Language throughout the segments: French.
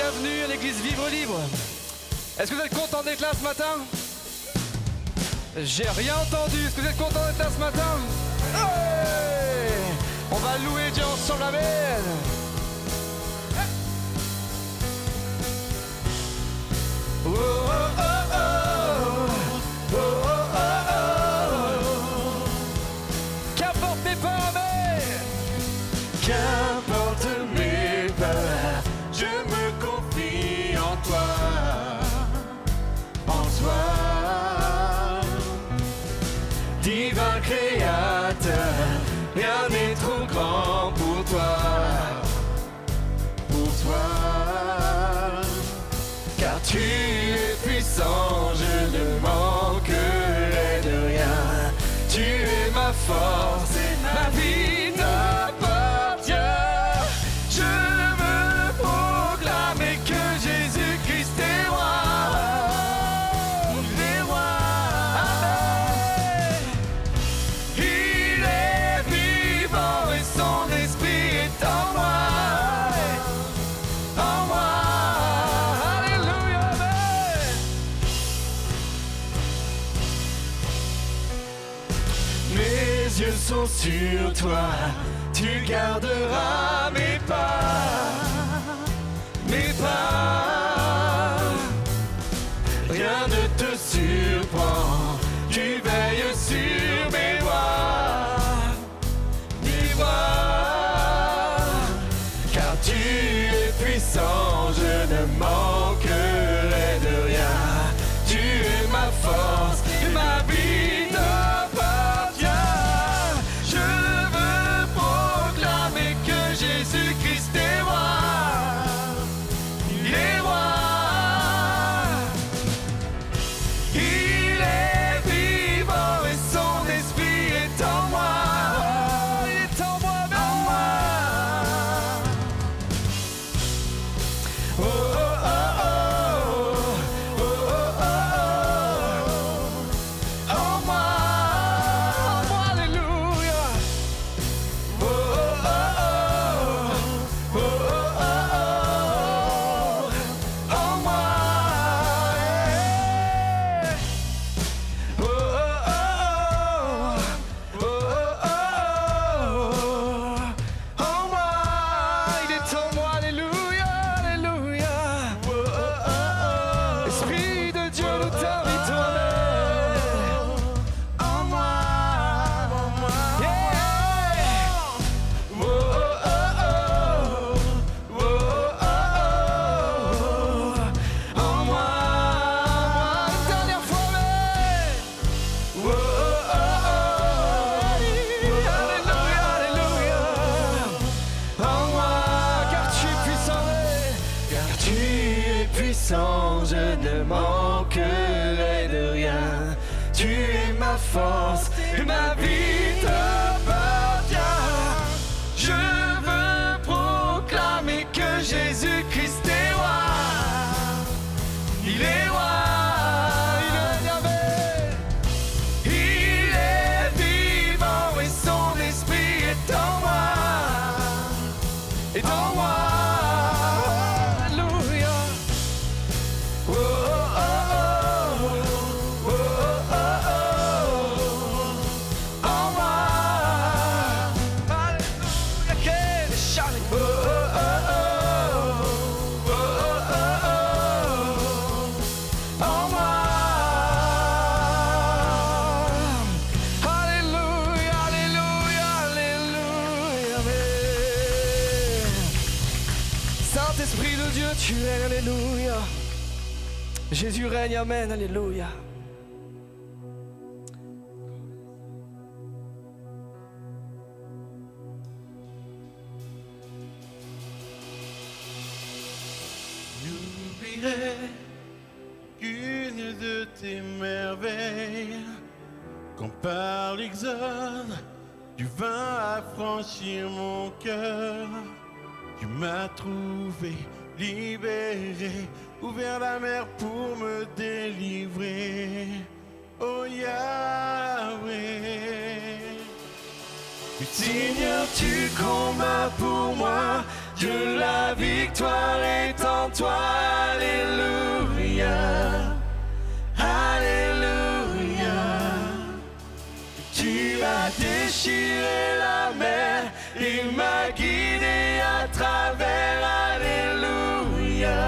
bienvenue à l'église Vivre Libre. Est-ce que vous êtes content d'être là ce matin? J'ai rien entendu. Est-ce que vous êtes content d'être là ce matin? Hey! On va louer Dieu ensemble, amen. Oh, oh, oh, oh. Oh, oh, oh, oh. Qu'importe mes peurs, amen. Qu'importe mes peurs, je me confie en toi, en toi, divin créateur, rien n'est trop grand pour toi, car tu es puissant, je ne manquerai de rien, tu es ma force et ma vie t'appartient. Je veux proclamer que Jésus-Christ est roi. Il est roi. Amen. Il est vivant et son esprit est en moi. En moi. Alléluia. Amen. Mes yeux sont sur toi, tu garderas mes pas, mes pas. Rien ne te surprend, tu veilles sur mes voies, car tu es puissant, je ne manquerai de rien. Tu es ma force, ma vie t'appartient. Je veux proclamer que Jésus-Christ est roi. Il est roi. Il est vivant et son esprit est en moi. Il est en moi, en moi. Oh, oh, oh, oh. Oh, oh, oh, oh. En moi, alléluia. Oh, oh, oh, oh. Oh, oh, oh, oh. En moi, yeah. Oh, oh, oh, oh. Oh, oh, oh. En moi, il est en moi, alléluia, alléluia. Oh, oh, oh, oh. Esprit de Dieu, nous t'invitons, amen. En moi, yeah. Oh, oh, oh, oh. Oh, oh, oh, oh. En moi, une dernière fois, amen. Oh, oh, oh, oh. Alléluia, alléluia. En moi, car tu es puissant, car tu es puissant, je ne manquerai de rien. Tu es ma force, ma vie t'appartient. Je veux proclamer que Jésus-Christ est roi. Il est roi. Il est Yahvé. Il est vivant et son esprit est en moi. Est en moi. Alléluia. Oh, oh, oh, oh. Oh, oh, oh. En moi. Alléluia. Quel chant. Oh, oh, oh, oh. Oh, oh, oh, oh. En moi. Alléluia, alléluia, alléluia, amen. Saint-Esprit de Dieu, tu règnes, alléluia. Jésus règne, amen, alléluia. N'oublierai qu'une de tes merveilles, quand par l'exode tu vas affranchir mon cœur. Tu m'as trouvé, libéré, ouvert la mer pour me délivrer. Oh Yahweh, tu seigneur, tu combats pour moi. que la victoire est en toi. Alléluia, Alléluia. Tu as déchiré la mer, il m'a guidé à travers. Alléluia,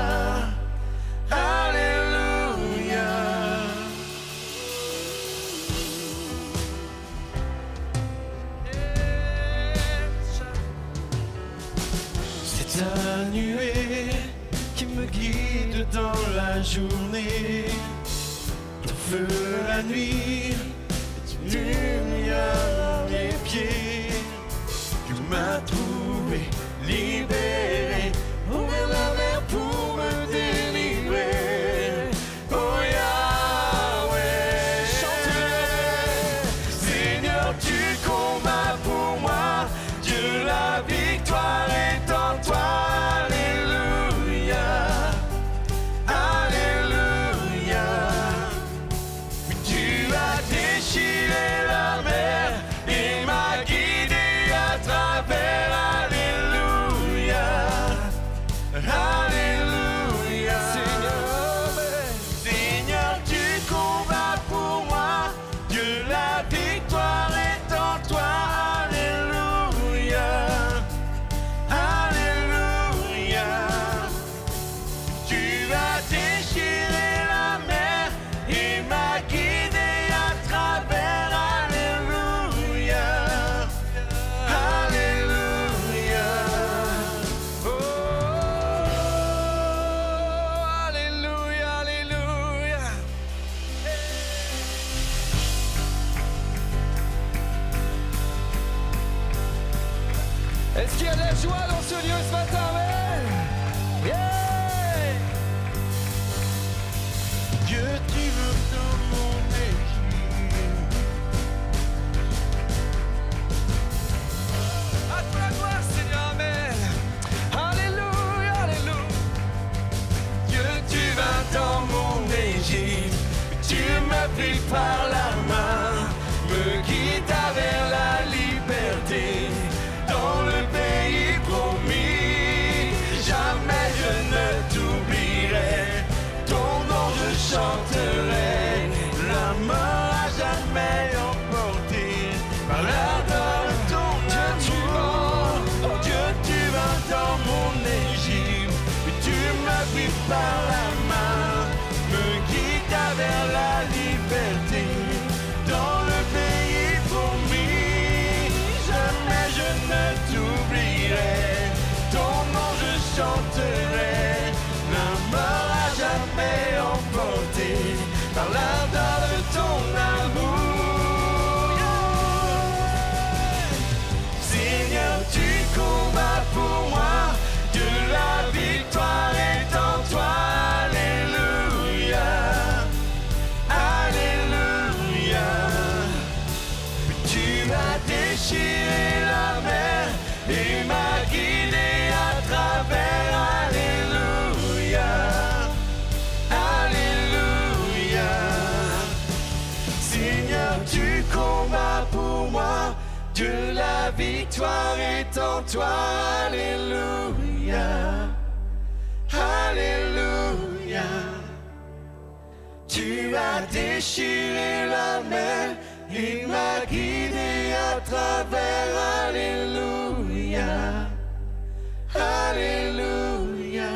Alléluia. C'est ta nuée qui me guide dans la journée, ton feu la nuit, tu lumière à mes pieds. Tu m'as trouvé, libéré, ouvert la mer pour me délivrer. Oh Yahweh, chante-le. Seigneur, tu combats pour moi, Dieu, la victoire est en toi. Alléluia, Alléluia. Tu as déchiré la mer et m'as guidé à travers. Alléluia, Alléluia. Seigneur, tu combats pour moi, Dieu, la victoire est en toi. Alléluia, Alléluia. Tu as déchiré la mer et m'as guidé à travers. Alléluia, Alléluia. Oh, Alléluia, Alléluia. Est-ce qu'il y a de la joie dans ce lieu ce matin? Ouais. Yeah. Dieu, tu veux dans mon Égypte. À toi la gloire, Seigneur, amen. Alléluia, Alléluia. Dieu, tu vas dans mon Égypte. Tu m'as pris par la main, me guides vers la liberté. Dans le pays promis, jamais je ne t'oublierai. Ton nom je chanterai, la mort à jamais emporté par l'ardeur de ton amour. Oh Dieu, tu vas dans mon Égypte, tu m'as pris par la main, me guide vers la liberté. Dans le pays promis, jamais je ne t'oublierai. Ton nom je chanterai, la mort à jamais emporté par l'ardeur de ton amour. Seigneur, tu combats pour moi, Dieu, la victoire est en toi. Alléluia, Alléluia. Tu as déchiré la mer et m'as guidé à travers. Alléluia, Alléluia. Seigneur, tu combats pour moi, Dieu, la victoire est en toi. Alléluia, Alléluia. Tu as déchiré la mer et m'as guidé à travers. Alléluia, Alléluia.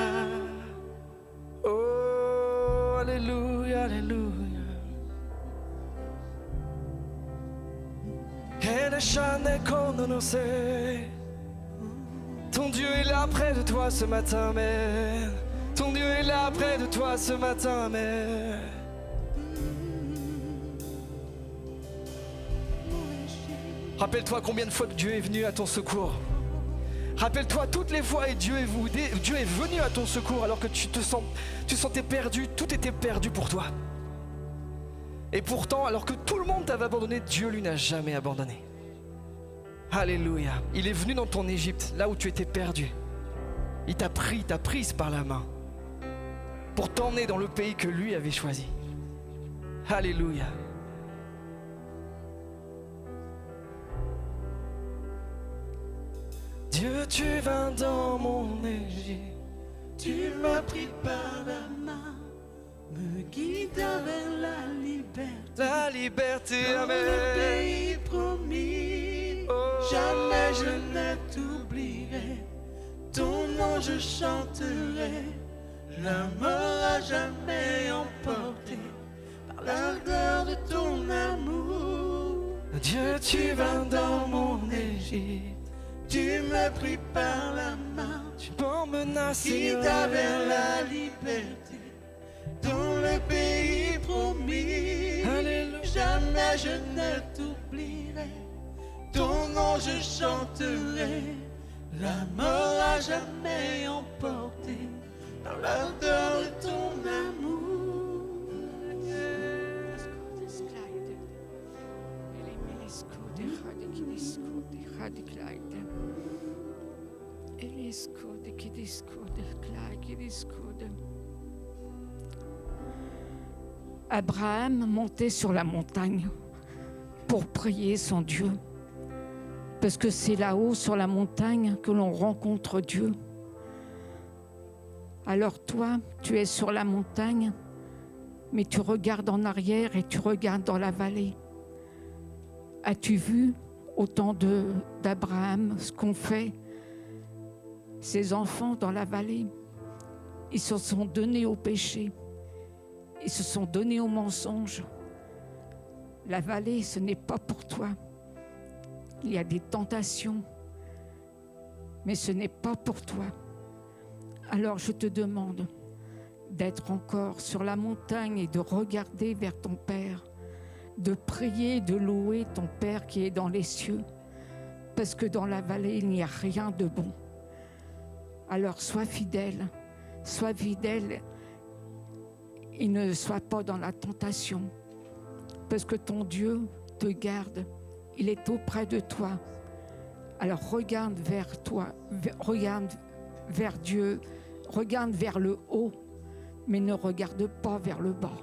Oh, Alléluia, Alléluia. Et les chaînes qu'on nous sait. Ton Dieu est là près de toi ce matin, mais ton Dieu est là près de toi ce matin, mais rappelle-toi combien de fois que Dieu est venu à ton secours. Rappelle-toi toutes les fois et Dieu est venu à ton secours alors que tu sentais perdu, tout était perdu pour toi. Et pourtant, alors que tout le monde t'avait abandonné, Dieu lui n'a jamais abandonné. Alléluia. Il est venu dans ton Égypte, là où tu étais perdu. Il t'a prise par la main pour t'emmener dans le pays que lui avait choisi. Alléluia. Dieu, tu vas dans mon Égypte. Tu m'as pris par la main, me guidant vers la liberté. La liberté, Dans le amen. pays promis, jamais je ne t'oublierai. Ton nom je chanterai, la mort a jamais emporté par l'ardeur de ton amour. Dieu, tu vas dans mon Égypte. Tu m'as pris par la main, Tu m'emmènes, Seigneur. guida vers la liberté. Dans le pays promis, Alléluia. jamais je ne t'oublierai. Ton nom je chanterai, la mort a jamais emporté par l'ardeur de ton amour. Abraham montait sur la montagne pour prier son Dieu. Parce que c'est là-haut, sur la montagne, que l'on rencontre Dieu. Alors toi, tu es sur la montagne, mais tu regardes en arrière et tu regardes dans la vallée. As-tu vu au temps d'Abraham ce qu'ont fait ses enfants dans la vallée? Ils se sont donnés au péché. Ils se sont donnés au mensonge. La vallée, ce n'est pas pour toi. Il y a des tentations, mais ce n'est pas pour toi. Alors je te demande d'être encore sur la montagne et de regarder vers ton Père, de prier, de louer ton Père qui est dans les cieux, parce que dans la vallée, il n'y a rien de bon. Alors sois fidèle et ne sois pas dans la tentation, parce que ton Dieu te garde, il est auprès de toi. Alors regarde vers toi, regarde vers Dieu, regarde vers le haut, mais ne regarde pas vers le bas.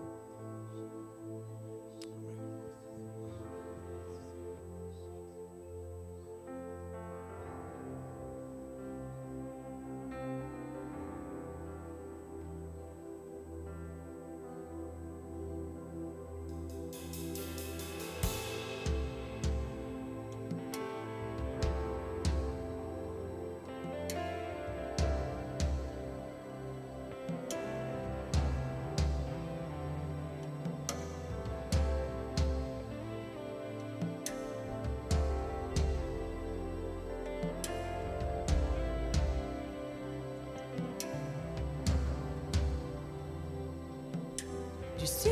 Du ciel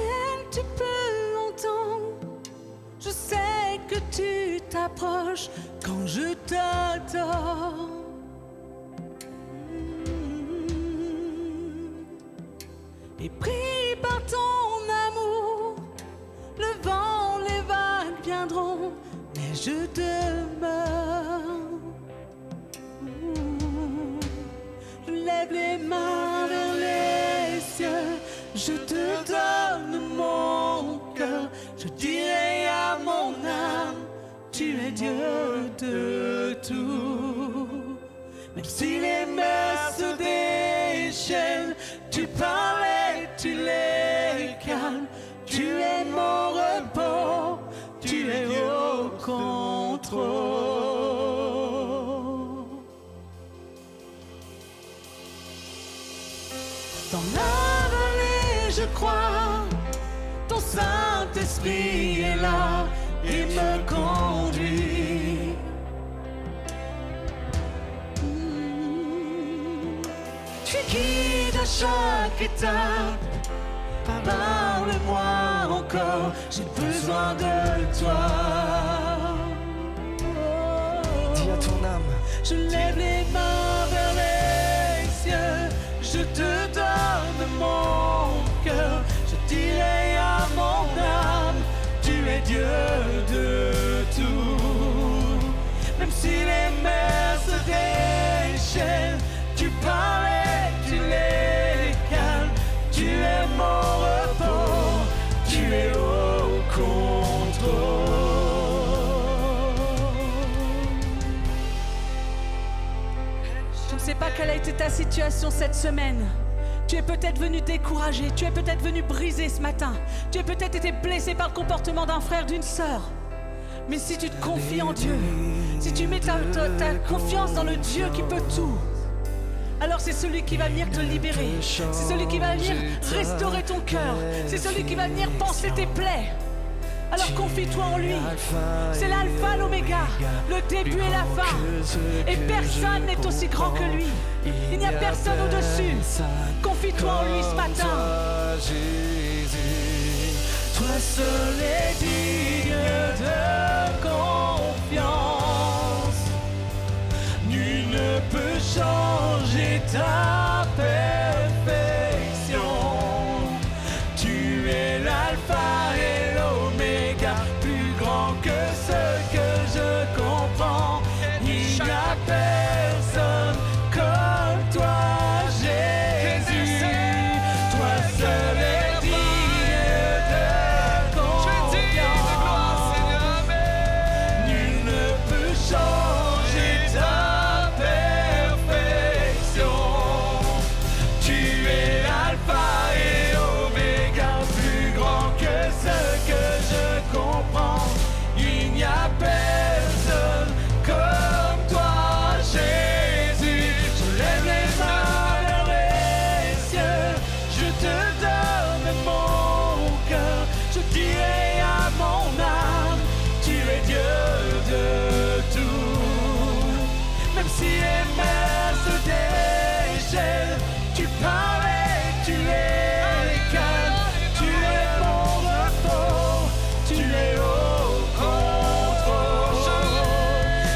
tu peux entendre, je sais que tu t'approches quand je t'adore. Et pris par ton amour, le vent, les vagues viendront, mais je demeure. Je lève les mains vers les cieux, je te donne mon cœur, je dirai à mon âme, tu es Dieu de tout. Même si les mers se déchaînent, tu parlais, tu les calmes, tu es mon repos, tu es au contrôle. Dans la vallée, je crois, ton Saint-Esprit est là et me conduit. Tu guides à chaque étape, parle-moi encore, j'ai besoin de toi. Dis à ton âme. Je lève les mains vers les cieux, je te donne mon cœur, je dirai à mon âme, tu es Dieu de tout. Même si les mers se déchaînent, tu parlais, tu les calmes, tu es mon repos, tu es au contrôle. quelle a été ta situation cette semaine. Tu es peut-être venu découragé, tu es peut-être venu brisé ce matin. Tu es peut-être été blessé par le comportement d'un frère, d'une sœur. Mais si tu te confies en Dieu, si tu mets ta confiance dans le Dieu qui peut tout, alors c'est celui qui va venir te libérer. C'est celui qui va venir restaurer ton cœur. C'est celui qui va venir panser tes plaies. Alors confie-toi en lui. C'est l'alpha, l'oméga, le début et la fin. Et personne n'est aussi grand que lui. Il n'y a personne au-dessus. Confie-toi en lui ce matin. Toi seul est digne de confiance. Nul ne peut changer ta perfection. Tu es l'alpha et l'oméga, plus grand que ce que je comprends. Il n'y a personne comme toi, Jésus. Toi seul est digne de confiance. Nul ne peut changer ta perfection. Tu es l'alpha et oméga, plus grand que ce que je comprends. Il n'y a personne comme toi, Jésus. Je lève les mains vers les cieux, je te donne mon cœur. Je dirai à mon âme, tu es Dieu de tout. Même si les mers se déchaînent, tu parles et tu les calmes. Tu es mon repos, tu es au contrôle.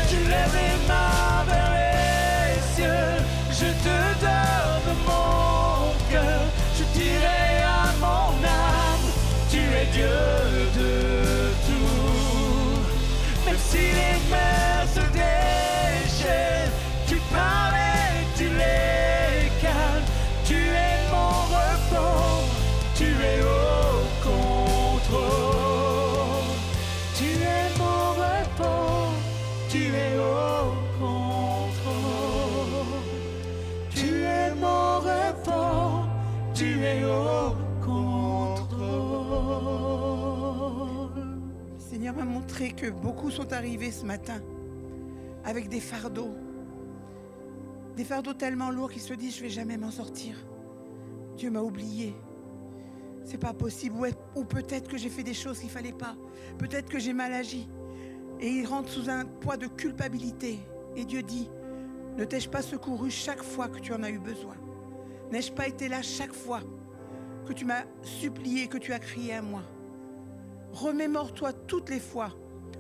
Je lève les mains vers les cieux, je te donne mon cœur. Je dirai à mon âme, tu es Dieu de tout. Même si les mers se déchaînent, tu parles et tu les calmes. Tu es mon repos, tu es au contrôle. Tu es mon repos, tu es au contrôle. Tu es mon repos, tu es au contrôle. Le Seigneur m'a montré que beaucoup sont arrivés ce matin avec des fardeaux tellement lourds qu'ils se disent je vais jamais m'en sortir. Dieu m'a oublié. C'est pas possible. Ou peut-être que j'ai fait des choses qu'il fallait pas. Peut-être que j'ai mal agi. Et ils rentrent sous un poids de culpabilité. Et Dieu dit, ne t'ai-je pas secouru chaque fois que tu en as eu besoin? N'ai-je pas été là chaque fois que tu m'as supplié, que tu as crié à moi? Remémore-toi toutes les fois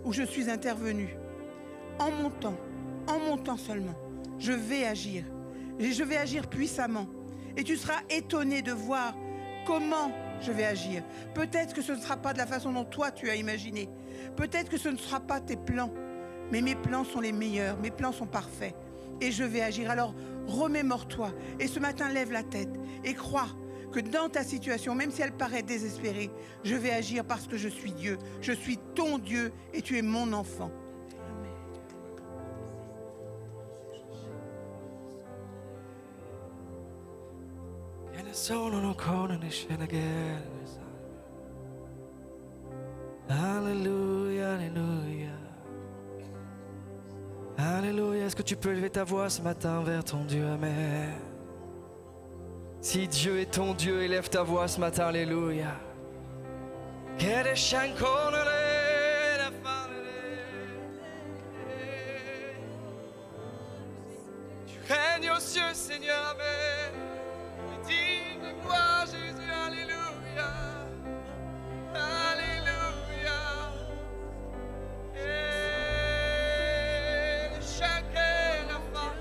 où je suis intervenu. En montant seulement, je vais agir. Et je vais agir puissamment. Et tu seras étonné de voir comment je vais agir. Peut-être que ce ne sera pas de la façon dont toi tu as imaginé. Peut-être que ce ne sera pas tes plans. Mais mes plans sont les meilleurs. Mes plans sont parfaits. Et je vais agir. Alors remémore-toi. Et ce matin, lève la tête. Et crois que dans ta situation, même si elle paraît désespérée, je vais agir parce que je suis Dieu. Je suis ton Dieu et tu es mon enfant. Sono non con ne scena Alléluia, Alléluia. Alléluia. Est-ce que tu peux élever ta voix ce matin vers ton Dieu? Amen. Si Dieu est ton Dieu, élève ta voix ce matin. Alléluia. Tu règnes aux cieux, Seigneur. Amen. Digne de gloire, Jésus, alléluia, alléluia. Et le chacun la fin,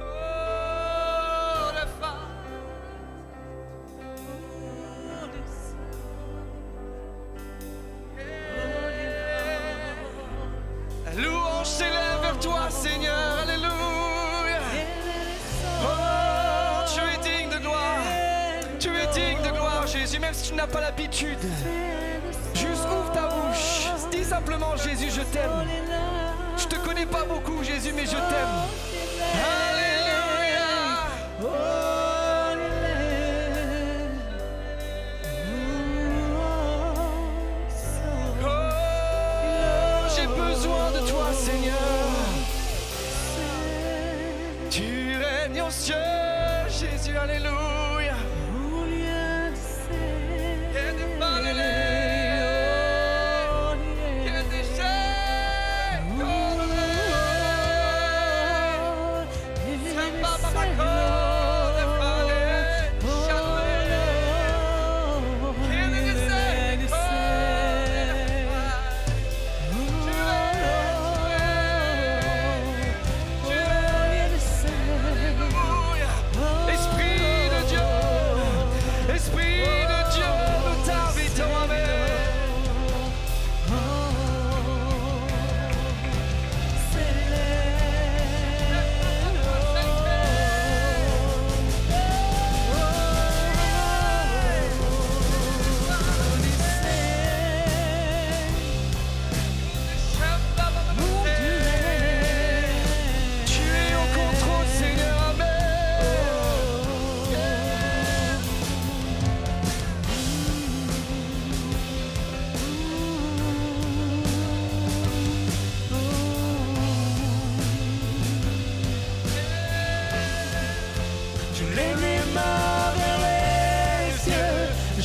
oh la fin. La louange s'élève vers toi, Seigneur, alléluia. Jésus, même si tu n'as pas l'habitude, juste ouvre ta bouche, dis simplement Jésus, je t'aime. Je te connais pas beaucoup, Jésus, mais je t'aime. Oh, j'ai besoin de toi, Seigneur. Tu règnes aux cieux, Jésus, alléluia. Et de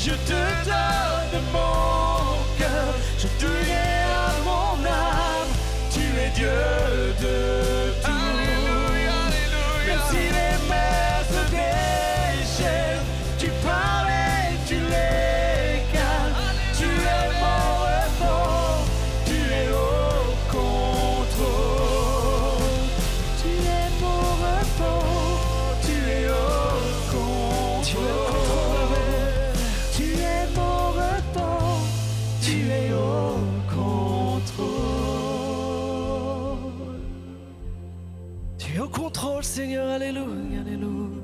Je te donne mon cœur, je te mets à mon âme. Tu es Dieu de tout. Alléluia, alléluia. Même si les mers se déchaînent, tu parles et tu les calmes. Tu es mon repos, tu es au contrôle. Tu es mon repos, tu es au contrôle. Tu es mon repos, tu es au contrôle. Tu es au contrôle, Seigneur, alléluia, alléluia.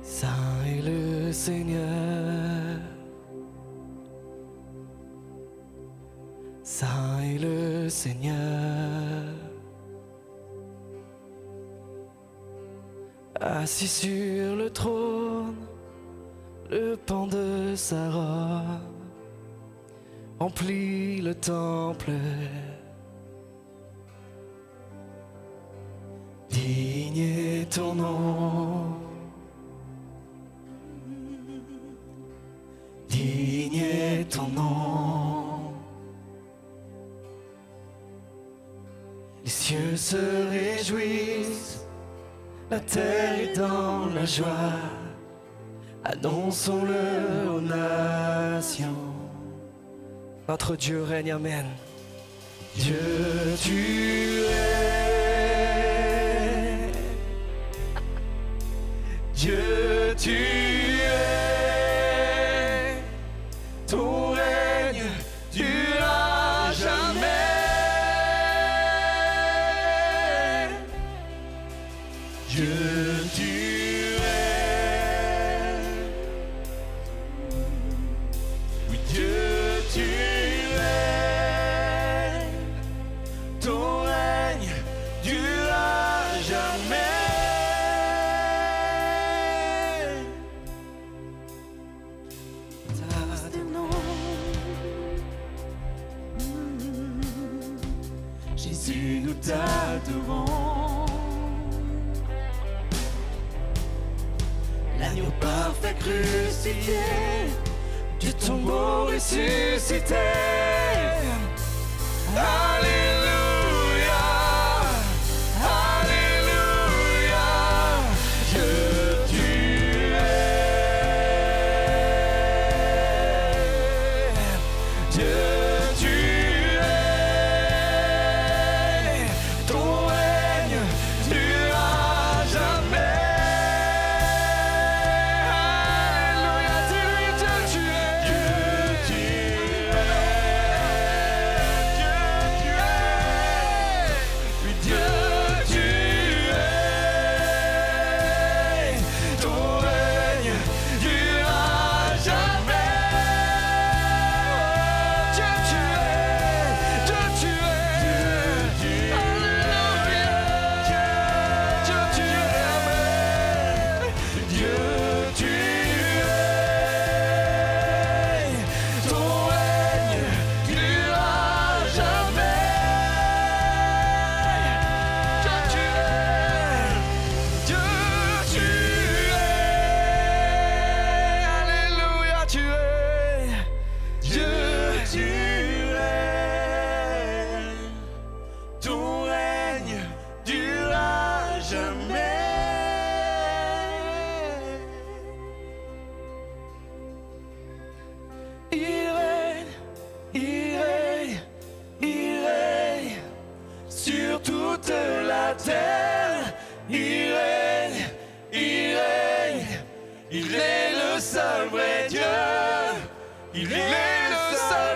Saint est le Seigneur. Saint est le Seigneur. Assis sur le trône, le pan de sa robe remplit le temple. Digne est ton nom. Digne est ton nom. Les cieux se réjouissent, la terre est dans la joie. Annonçons-le aux nations. Notre Dieu règne, amen. Dieu, tu es. Dieu, tu es. Ton règne durera jamais. Dieu, tu es. Oui, Dieu, tu es. Ton règne durera jamais. Jésus, nous t'adorons. L'agneau parfait crucifié, du tombeau ressuscité. Alléluia, alléluia. Dieu, tu es. Dieu, tu es. Ton règne durera jamais. Alléluia, dis-lui, Dieu, tu es. Dieu, tu es. Dieu, tu es.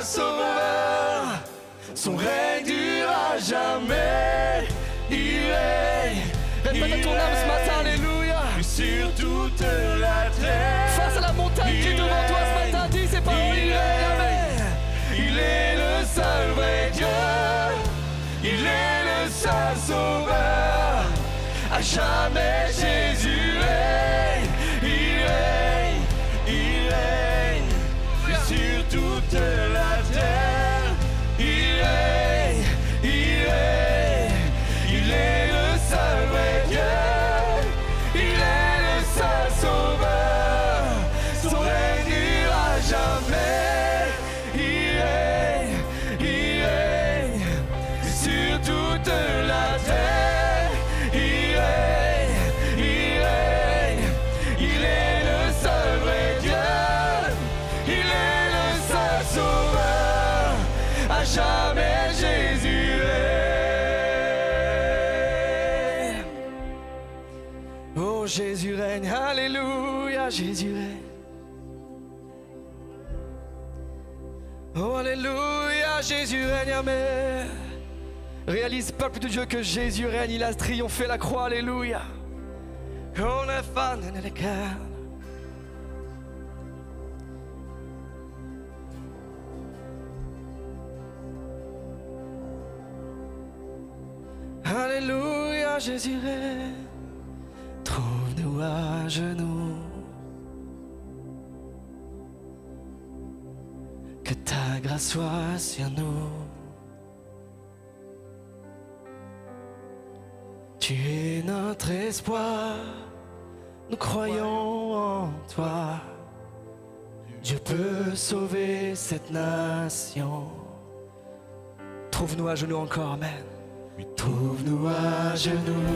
seul sauveur. Son règne durera jamais. Il règne. Répète à ton âme ce matin, alléluia. Sur toute la terre. Face à la montagne qui est devant toi ce matin, dis ces paroles, il règne, amen. Il est le seul vrai Dieu. Il est le seul sauveur. À jamais Jésus règne. Il règne. Il règne. Sur toute la terre. Il règne. Il règne. Il est le seul vrai Dieu. Il est le seul sauveur. Son règne n'ira jamais. Il règne. Il règne. Sur toute la terre. Il règne. Il règne. Il est le seul vrai Dieu. Il est le seul sauveur. À jamais Jésus règne. Oh Jésus règne, alléluia, Jésus règne. Oh alléluia, Jésus règne, amen. Réalise, peuple de Dieu, que Jésus règne, il a triomphé la croix, alléluia. On est fan de l'écart. Alléluia, Jésus règne. Trouve-nous à genoux. Que ta grâce soit sur nous. Tu es notre espoir. Nous croyons en toi. Dieu peut sauver cette nation. Trouve-nous à genoux encore, amen. Trouve-nous à genoux.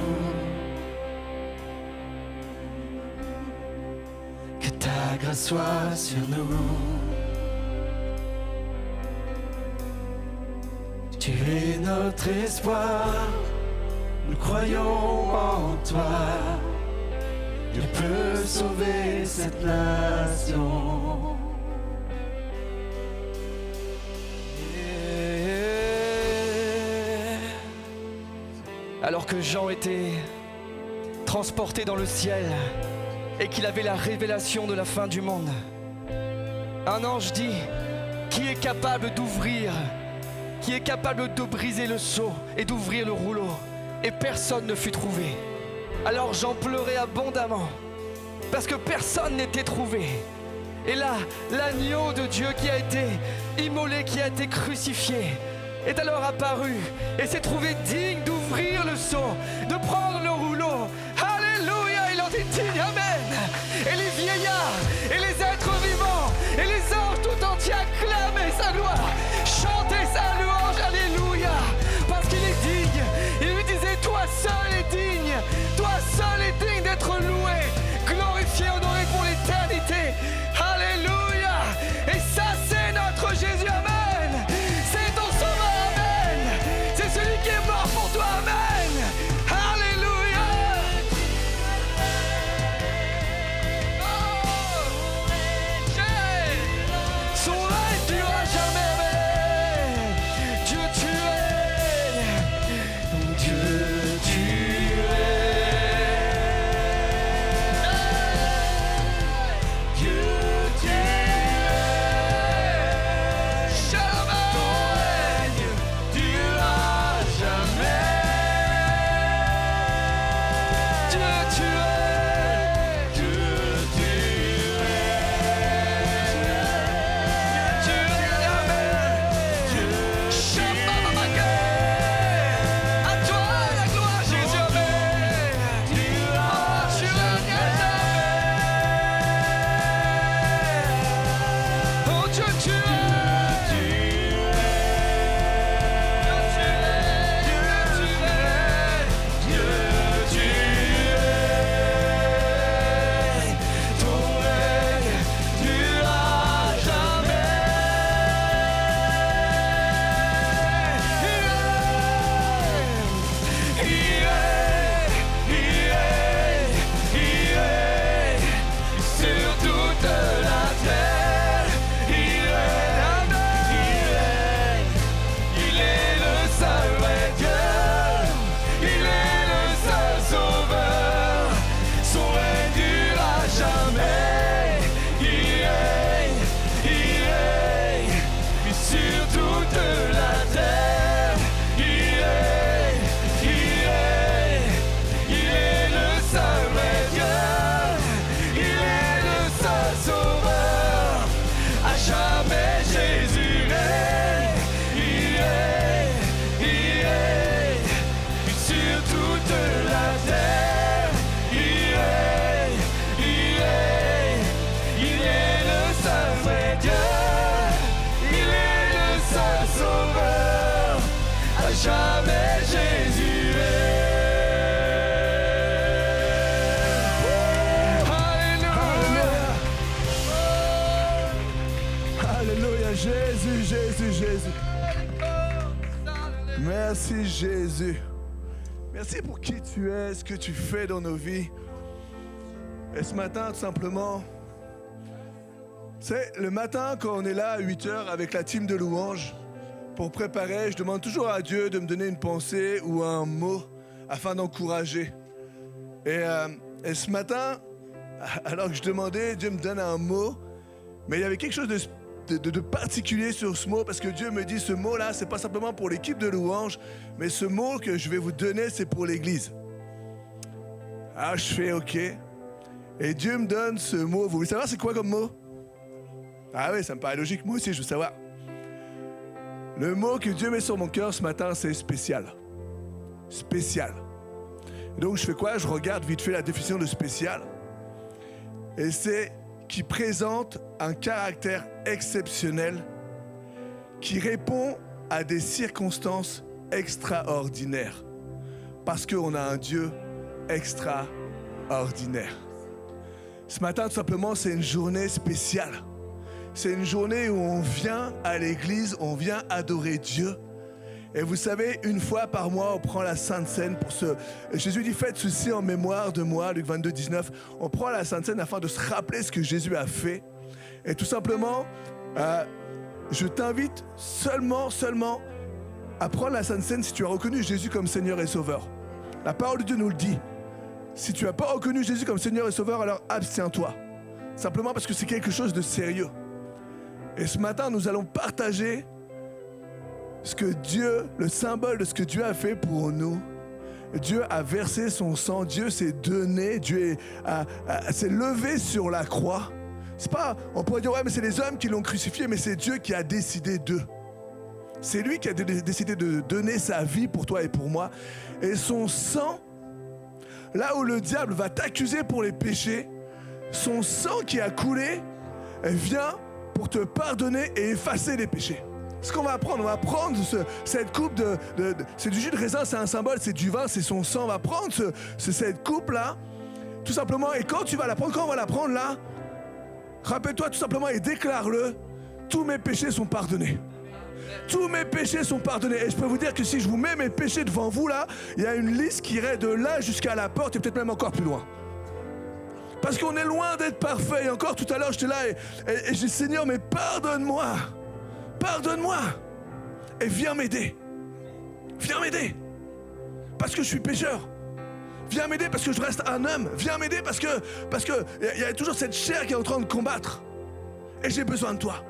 Que ta grâce soit sur nous. Tu es notre espoir. Nous croyons en toi. Dieu peut sauver cette nation. Alors que Jean était transporté dans le ciel et qu'il avait la révélation de la fin du monde, un ange dit: qui est capable d'ouvrir, qui est capable de briser le sceau et d'ouvrir le rouleau? Et personne ne fut trouvé. Alors Jean pleurait abondamment parce que personne n'était trouvé. Et là, l'agneau de Dieu qui a été immolé, qui a été crucifié, est alors apparu et s'est trouvé digne d'ouvrir le sceau, de prendre le rouleau. Alléluia, il en est digne, amen. Et les vieillards, et les êtres vivants, et les anges tout entiers acclamaient sa gloire, chantaient sa louange, alléluia, parce qu'il est digne. Il lui disait: toi seul est digne, toi seul est digne d'être loué, glorifié, honoré pour l'éternité. Alléluia. Et ça, c'est notre Jésus, amen. C'est ton sauveur, amen. C'est celui qui est mort pour toi, amen. Alléluia. jamais Jésus est. Alléluia, Jésus, Jésus, Jésus. Merci Jésus. Merci pour qui tu es, ce que tu fais dans nos vies. Et ce matin, tout simplement, c'est le matin quand on est là à 8h avec la team de louanges pour préparer, je demande toujours à Dieu de me donner une pensée ou un mot afin d'encourager. Et ce matin, alors que je demandais, Dieu me donne un mot, mais il y avait quelque chose de particulier sur ce mot, parce que Dieu me dit, ce mot-là, c'est pas simplement pour l'équipe de louanges, mais ce mot que je vais vous donner, c'est pour l'église. Alors je fais OK. Et Dieu me donne ce mot. Vous voulez savoir c'est quoi comme mot? Ah oui, ça me paraît logique. Moi aussi, je veux savoir. Le mot que Dieu met sur mon cœur ce matin, c'est spécial. Spécial. Donc je fais quoi? Je regarde vite fait la définition de spécial. Et c'est qui présente un caractère exceptionnel, qui répond à des circonstances extraordinaires. Parce qu'on a un Dieu extraordinaire. Ce matin, tout simplement, c'est une journée spéciale. C'est une journée où on vient à l'église, on vient adorer Dieu. Et vous savez, une fois par mois, on prend la Sainte Seine pour ce... Jésus dit, faites ceci en mémoire de moi, Luc 22, 19. On prend la Sainte Seine afin de se rappeler ce que Jésus a fait. Et tout simplement, je t'invite seulement à prendre la Sainte Seine si tu as reconnu Jésus comme Seigneur et Sauveur. La parole de Dieu nous le dit. Si tu n'as pas reconnu Jésus comme Seigneur et Sauveur, alors abstiens-toi. Simplement parce que c'est quelque chose de sérieux. Et ce matin, nous allons partager ce que Dieu, le symbole de ce que Dieu a fait pour nous. Dieu a versé son sang, Dieu s'est donné, Dieu s'est levé sur la croix. C'est pas, on pourrait dire, ouais, mais c'est les hommes qui l'ont crucifié, mais c'est Dieu qui a décidé d'eux. C'est lui qui a décidé de donner sa vie pour toi et pour moi. Et son sang, là où le diable va t'accuser pour les péchés, son sang qui a coulé vient pour te pardonner et effacer les péchés. Ce qu'on va prendre, on va prendre cette coupe c'est du jus de raisin, c'est un symbole, c'est du vin, c'est son sang. On va prendre cette coupe-là, tout simplement, et quand tu vas la prendre, quand on va la prendre là, rappelle-toi tout simplement et déclare-le, tous mes péchés sont pardonnés. Tous mes péchés sont pardonnés. Et je peux vous dire que si je vous mets mes péchés devant vous là, il y a une liste qui irait de là jusqu'à la porte et peut-être même encore plus loin. Parce qu'on est loin d'être parfait. Et encore tout à l'heure, j'étais là et je dis, Seigneur, mais pardonne-moi. Pardonne-moi. Et viens m'aider. Viens m'aider. Parce que je suis pécheur. Viens m'aider parce que je reste un homme. Viens m'aider parce que il y a toujours cette chair qui est en train de combattre. Et j'ai besoin de toi.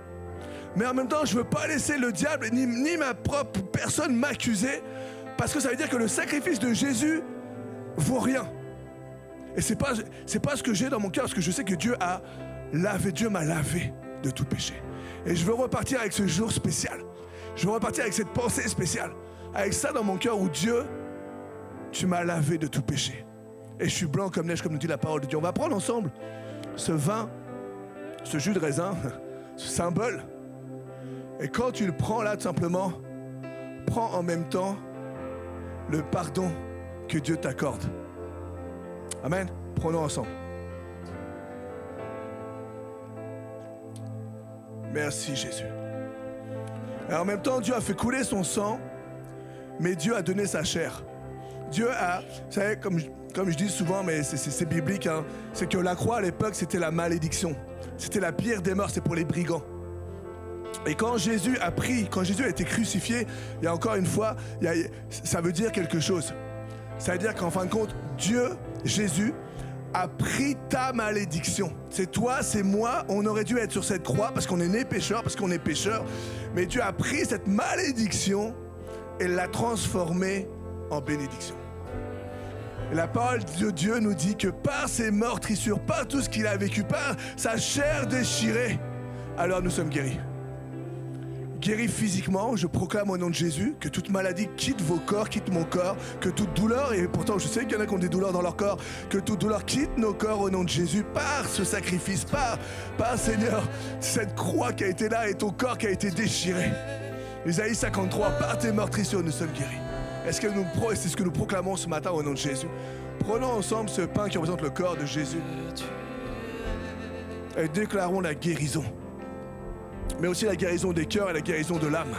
Mais en même temps, je ne veux pas laisser le diable ni ma propre personne m'accuser, parce que ça veut dire que le sacrifice de Jésus vaut rien. Et c'est pas ce que j'ai dans mon cœur, parce que je sais que Dieu m'a lavé de tout péché. Et je veux repartir avec ce jour spécial. Je veux repartir avec cette pensée spéciale, avec ça dans mon cœur où Dieu, tu m'as lavé de tout péché. Et je suis blanc comme neige, comme nous dit la parole de Dieu. On va prendre ensemble ce vin, ce jus de raisin, ce symbole. Et quand tu le prends là, tout simplement, prends en même temps le pardon que Dieu t'accorde. Amen. Prenons ensemble. Merci Jésus. Et en même temps, Dieu a fait couler son sang, mais Dieu a donné sa chair. Dieu a, vous savez, comme je dis souvent, mais c'est biblique, hein, c'est que la croix à l'époque, c'était la malédiction. C'était la pire des morts, c'est pour les brigands. Et quand Jésus a été crucifié, il y a encore une fois, ça veut dire quelque chose. Ça veut dire qu'en fin de compte, Dieu, Jésus, a pris ta malédiction. C'est toi, c'est moi, on aurait dû être sur cette croix parce qu'on est né pécheur, parce qu'on est pécheur. Mais Dieu a pris cette malédiction et l'a transformée en bénédiction. Et la parole de Dieu nous dit que par ses meurtrissures, par tout ce qu'il a vécu, par sa chair déchirée, alors nous sommes guéris. Guéris physiquement, je proclame au nom de Jésus que toute maladie quitte vos corps, quitte mon corps, que toute douleur, et pourtant je sais qu'il y en a qui ont des douleurs dans leur corps, que toute douleur quitte nos corps au nom de Jésus, par ce sacrifice, par Seigneur, cette croix qui a été là et ton corps qui a été déchiré. Isaïe 53, par tes meurtrissures nous sommes guéris. C'est ce que nous proclamons ce matin au nom de Jésus. Prenons ensemble ce pain qui représente le corps de Jésus et déclarons la guérison, mais aussi la guérison des cœurs et la guérison de l'âme.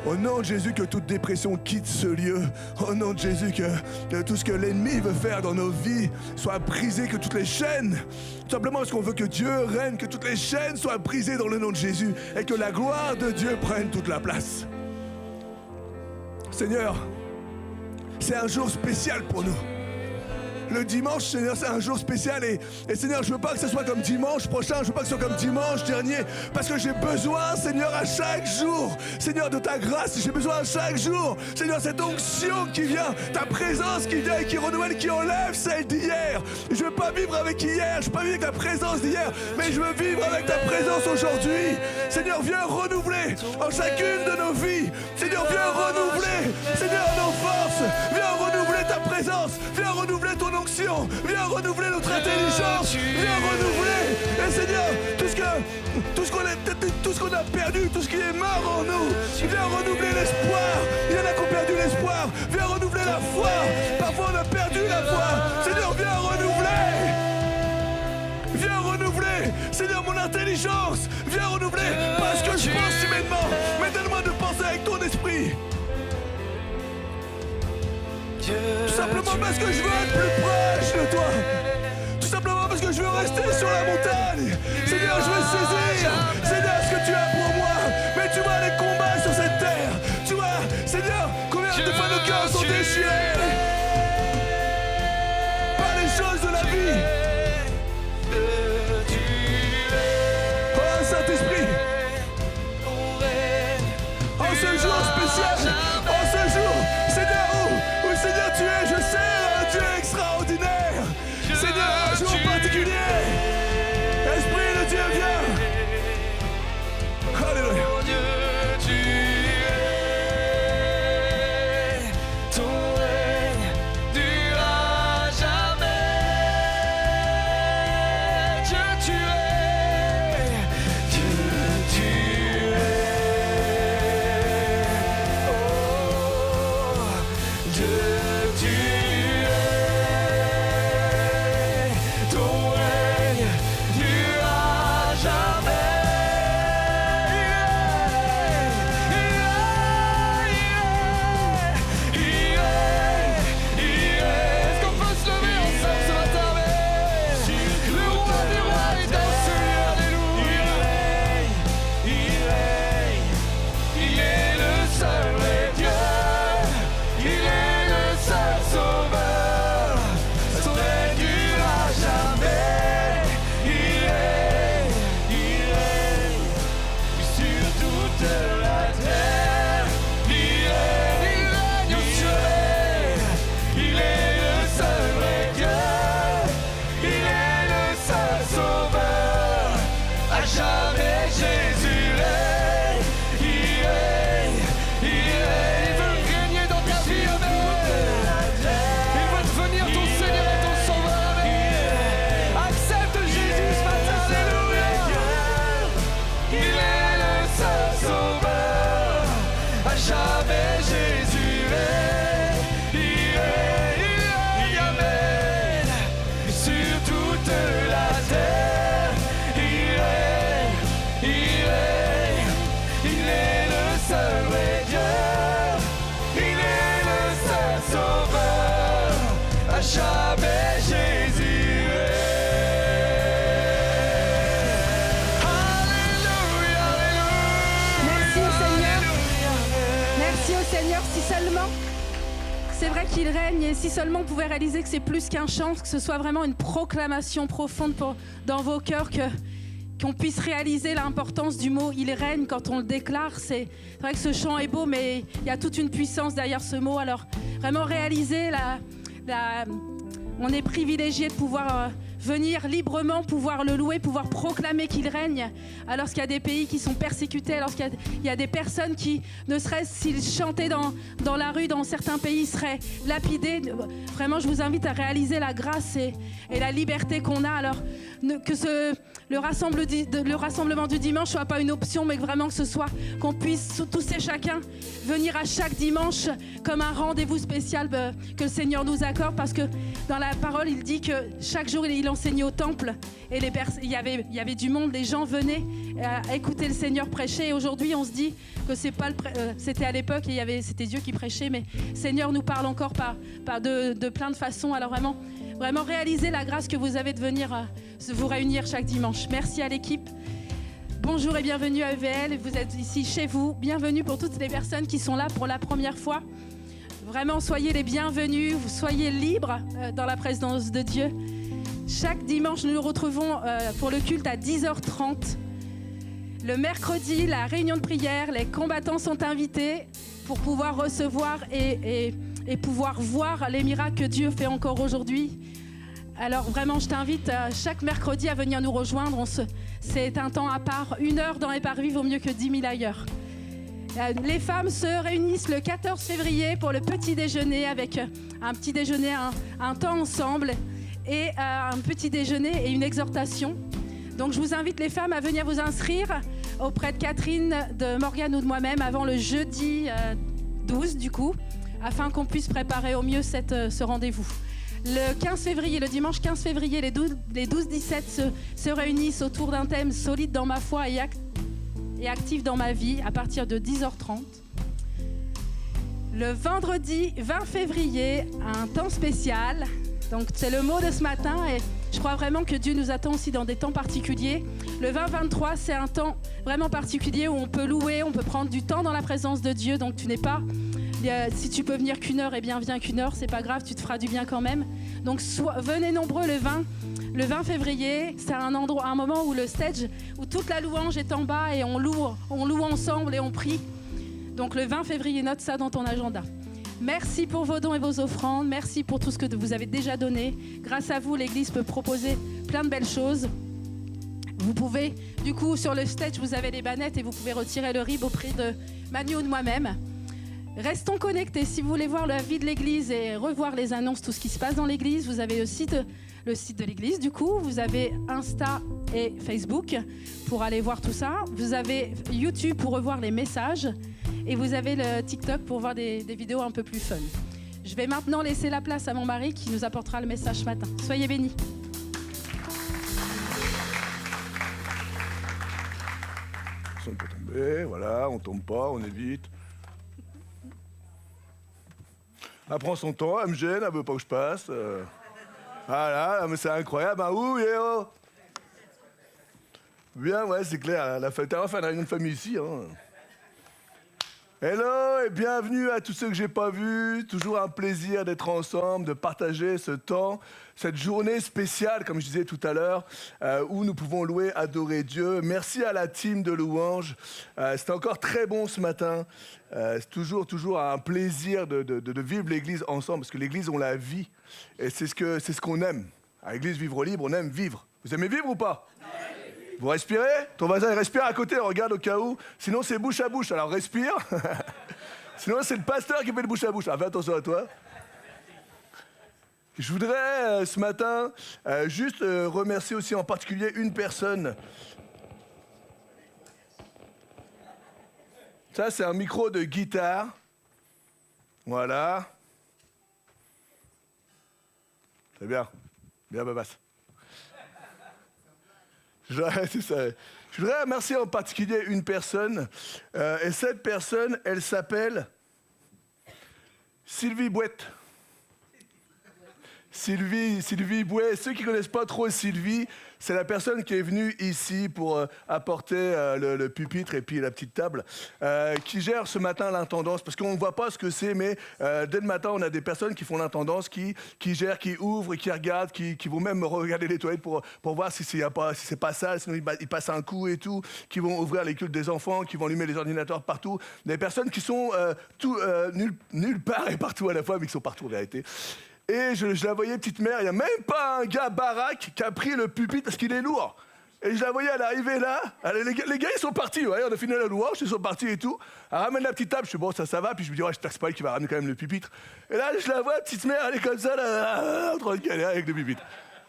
Au nom de Jésus, que toute dépression quitte ce lieu. Au nom de Jésus, que tout ce que l'ennemi veut faire dans nos vies soit brisé, que toutes les chaînes, tout simplement parce qu'on veut que Dieu règne, que toutes les chaînes soient brisées dans le nom de Jésus et que la gloire de Dieu prenne toute la place. Seigneur, c'est un jour spécial pour nous. Le dimanche, Seigneur, c'est un jour spécial et Seigneur, je veux pas que ce soit comme dimanche prochain, je veux pas que ce soit comme dimanche dernier, parce que j'ai besoin, Seigneur, à chaque jour, Seigneur, de ta grâce, j'ai besoin à chaque jour, Seigneur, cette onction qui vient, ta présence qui vient et qui renouvelle, qui enlève celle d'hier. Je veux pas vivre avec hier, je veux pas vivre avec ta présence d'hier, mais je veux vivre avec ta présence aujourd'hui. Seigneur, viens renouveler en chacune de nos vies. Seigneur, viens renouveler, Seigneur, nos forces, viens renouveler ta présence, viens renouveler ton onction, viens renouveler notre intelligence, viens renouveler, et Seigneur, tout ce qu'on a perdu, tout ce qui est mort en nous, viens renouveler l'espoir. Il y en a qui ont perdu l'espoir, viens renouveler la foi. Parfois on a perdu la foi, Seigneur, viens renouveler, Seigneur, mon intelligence, viens renouveler, parce que je pense humainement, mais donne-moi de penser avec ton esprit. Tout simplement parce que je veux être plus proche de toi. Tout simplement parce que je veux rester sur la montagne. Seigneur, je veux saisir, Seigneur, ce que tu as pour moi. Mais tu vois les combats sur cette terre. Tu vois, Seigneur, combien de fois nos cœurs sont déchirés par les choses de la vie. Oh Saint-Esprit, en ce jour spécial, en ce jour, Seigneur, Seigneur, tu es, je sais, un Dieu extraordinaire. Seigneur, un jour particulier. Esprit de Dieu, viens. Alléluia. Mon Dieu, tu es. Ton règne durera jamais. Dieu, tu es. Dieu, tu es. Oh, Dieu. Jamais Jésus Alléluia, Alléluia. Merci au Seigneur. Merci au Seigneur. Si seulement, c'est vrai qu'il règne, et si seulement on pouvait réaliser que c'est plus qu'un chant, que ce soit vraiment une proclamation profonde dans vos cœurs, qu'on puisse réaliser l'importance du mot « il règne » quand on le déclare. C'est vrai que ce chant est beau, mais il y a toute une puissance derrière ce mot. Alors vraiment réaliser on est privilégié de pouvoir venir librement, pouvoir le louer, pouvoir proclamer qu'il règne, alors qu'il y a des pays qui sont persécutés, alors qu'il y a des personnes qui, ne serait-ce s'ils chantaient dans la rue, dans certains pays, seraient lapidés. Vraiment, je vous invite à réaliser la grâce et la liberté qu'on a. Alors, que le rassemblement du dimanche soit pas une option, mais que vraiment que ce soit qu'on puisse tous et chacun venir à chaque dimanche comme un rendez-vous spécial que le Seigneur nous accorde, parce que dans la parole il dit que chaque jour il enseignait au temple et il y avait du monde, les gens venaient écouter le Seigneur prêcher. Et aujourd'hui on se dit que c'est pas c'était à l'époque et c'était Dieu qui prêchait, mais le Seigneur nous parle encore de plein de façons. Alors vraiment réalisez la grâce que vous avez de venir vous réunir chaque dimanche. Merci à l'équipe. Bonjour et bienvenue à EVL. Vous êtes ici chez vous. Bienvenue pour toutes les personnes qui sont là pour la première fois. Vraiment, soyez les bienvenus. Soyez libres dans la présence de Dieu. Chaque dimanche, nous nous retrouvons pour le culte à 10h30. Le mercredi, la réunion de prière, les combattants sont invités pour pouvoir recevoir et pouvoir voir les miracles que Dieu fait encore aujourd'hui. Alors vraiment, je t'invite chaque mercredi à venir nous rejoindre. C'est un temps à part. 1 heure dans les parvis vaut mieux que 10 000 ailleurs. Les femmes se réunissent le 14 février pour le petit déjeuner, avec un petit déjeuner, un temps ensemble, et un petit déjeuner et une exhortation. Donc je vous invite les femmes à venir vous inscrire auprès de Catherine, de Morgane ou de moi-même avant le jeudi 12 du coup, afin qu'on puisse préparer au mieux ce rendez-vous. Le 15 février, le dimanche 15 février, les 12-17 se réunissent autour d'un thème solide dans ma foi et actif dans ma vie à partir de 10h30. Le vendredi 20 février, un temps spécial. Donc c'est le mot de ce matin et je crois vraiment que Dieu nous attend aussi dans des temps particuliers. Le 20-23, c'est un temps vraiment particulier où on peut louer, on peut prendre du temps dans la présence de Dieu. Donc tu n'es pas... Si tu peux venir qu'1 heure, eh bien viens qu'1 heure, c'est pas grave, tu te feras du bien quand même. Donc venez nombreux le 20 février, c'est un moment où le stage, où toute la louange est en bas et on loue ensemble et on prie. Donc le 20 février, note ça dans ton agenda. Merci pour vos dons et vos offrandes, merci pour tout ce que vous avez déjà donné. Grâce à vous, l'Église peut proposer plein de belles choses. Vous pouvez, du coup, sur le stage, vous avez les bannettes et vous pouvez retirer le RIB auprès de Manu ou de moi-même. Restons connectés. Si vous voulez voir la vie de l'Église et revoir les annonces, tout ce qui se passe dans l'Église, vous avez le site de l'Église, du coup. Vous avez Insta et Facebook pour aller voir tout ça. Vous avez YouTube pour revoir les messages. Et vous avez le TikTok pour voir des vidéos un peu plus fun. Je vais maintenant laisser la place à mon mari qui nous apportera le message ce matin. Soyez bénis. On peut tomber, voilà, on tombe pas, on évite. Elle prend son temps, elle me gêne, elle veut pas que je passe. Voilà, mais c'est incroyable, hein. Ouh, oh. Bien, ouais, c'est clair, la fête, on fait une réunion de famille ici, hein. Hello et bienvenue à tous ceux que j'ai pas vus. Toujours un plaisir d'être ensemble, de partager ce temps, cette journée spéciale, comme je disais tout à l'heure, où nous pouvons louer, adorer Dieu. Merci à la team de louange. C'était encore très bon ce matin. C'est toujours un plaisir de vivre l'Église ensemble, parce que l'Église, on la vit. Et c'est ce qu'on aime. À l'Église Vivre Libre, on aime vivre. Vous aimez vivre ou pas ? Vous respirez ? Ton voisin il respire à côté, regarde au cas où. Sinon c'est bouche à bouche, alors respire. Sinon c'est le pasteur qui fait le bouche à bouche. Alors fais attention à toi. Je voudrais ce matin juste remercier aussi en particulier une personne. Ça c'est un micro de guitare. Voilà. C'est bien. Bien babasse. Je voudrais remercier en particulier une personne, et cette personne, elle s'appelle Sylvie Bouette. Sylvie Bouet. Ceux qui ne connaissent pas trop Sylvie, c'est la personne qui est venue ici pour apporter le pupitre et puis la petite table, qui gère ce matin l'intendance, parce qu'on ne voit pas ce que c'est, mais dès le matin, on a des personnes qui font l'intendance, qui gèrent, qui ouvrent, qui regardent, qui vont même regarder les toilettes pour voir si c'est pas sale, sinon ils passent un coup et tout, qui vont ouvrir les cultes des enfants, qui vont allumer les ordinateurs partout. Des personnes qui sont nulle part et partout à la fois, mais qui sont partout en vérité. Et je la voyais, petite mère, il n'y a même pas un gars baraque qui a pris le pupitre parce qu'il est lourd. Et je la voyais, elle arrivait là. Les gars, ils sont partis. Ouais, on a fini la louange, ils sont partis et tout. Elle ramène la petite table. Je suis bon, ça va. Puis je me dis, ouais, j'espère que c'est pas elle qui va ramener quand même le pupitre. Et là, je la vois, petite mère, elle est comme ça, là, en train de galérer avec le pupitre.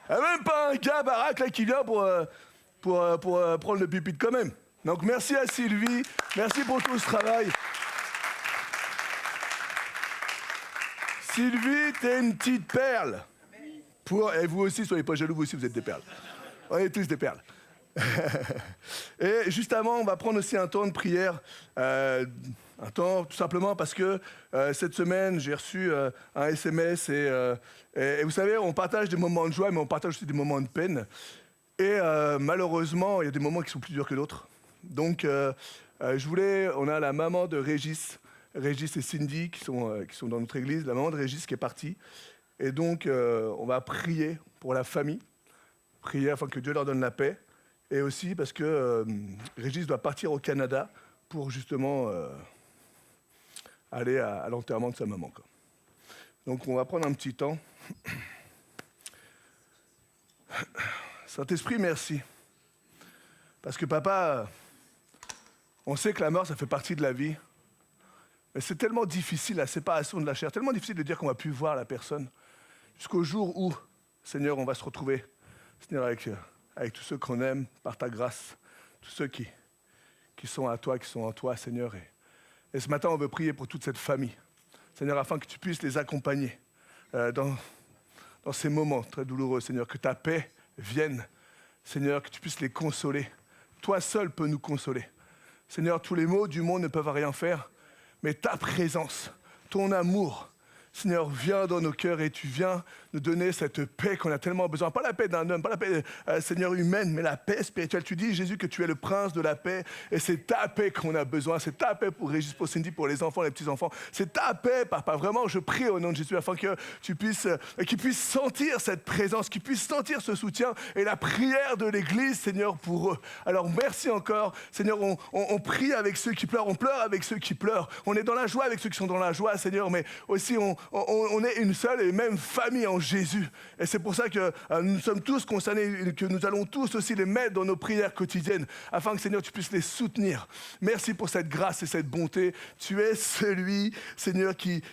Il n'y a même pas un gars baraque là qui vient pour prendre le pupitre quand même. Donc merci à Sylvie. Merci pour tout ce travail. Sylvie, t'es une petite perle. Et vous aussi, soyez pas jaloux, vous aussi, vous êtes des perles. On est tous des perles. Et juste avant, on va prendre aussi un temps de prière. Un temps, tout simplement, parce que cette semaine, j'ai reçu un SMS. Et vous savez, on partage des moments de joie, mais on partage aussi des moments de peine. Et malheureusement, il y a des moments qui sont plus durs que d'autres. Donc, on a la maman de Régis et Cindy qui sont dans notre église, la maman de Régis qui est partie. Et donc, on va prier pour la famille, prier afin que Dieu leur donne la paix. Et aussi parce que Régis doit partir au Canada pour justement aller à l'enterrement de sa maman, quoi. Donc, on va prendre un petit temps. Saint-Esprit, merci. Parce que papa, on sait que la mort, ça fait partie de la vie. Mais c'est tellement difficile, la séparation de la chair, tellement difficile de dire qu'on ne va plus voir la personne. Jusqu'au jour où, Seigneur, on va se retrouver, Seigneur, avec tous ceux qu'on aime, par ta grâce, tous ceux qui sont à toi, qui sont en toi, Seigneur. Et ce matin, on veut prier pour toute cette famille, Seigneur, afin que tu puisses les accompagner dans ces moments très douloureux, Seigneur, que ta paix vienne, Seigneur, que tu puisses les consoler. Toi seul peux nous consoler. Seigneur, tous les maux du monde ne peuvent rien faire, mais ta présence, ton amour, Seigneur, viens dans nos cœurs et tu viens nous donner cette paix qu'on a tellement besoin. Pas la paix d'un homme, pas la paix, Seigneur, humaine, mais la paix spirituelle. Tu dis, Jésus, que tu es le prince de la paix et c'est ta paix qu'on a besoin. C'est ta paix pour Régis, pour Cindy, pour les enfants, les petits-enfants. C'est ta paix, papa. Vraiment, je prie au nom de Jésus afin que qu'ils puissent sentir cette présence, qu'ils puissent sentir ce soutien et la prière de l'Église, Seigneur, pour eux. Alors, merci encore. Seigneur, on prie avec ceux qui pleurent, on pleure avec ceux qui pleurent. On est dans la joie avec ceux qui sont dans la joie, Seigneur, mais aussi on est une seule et même famille en Jésus. Et c'est pour ça que nous sommes tous concernés, que nous allons tous aussi les mettre dans nos prières quotidiennes, afin que, Seigneur, tu puisses les soutenir. Merci pour cette grâce et cette bonté. Tu es celui, Seigneur, qui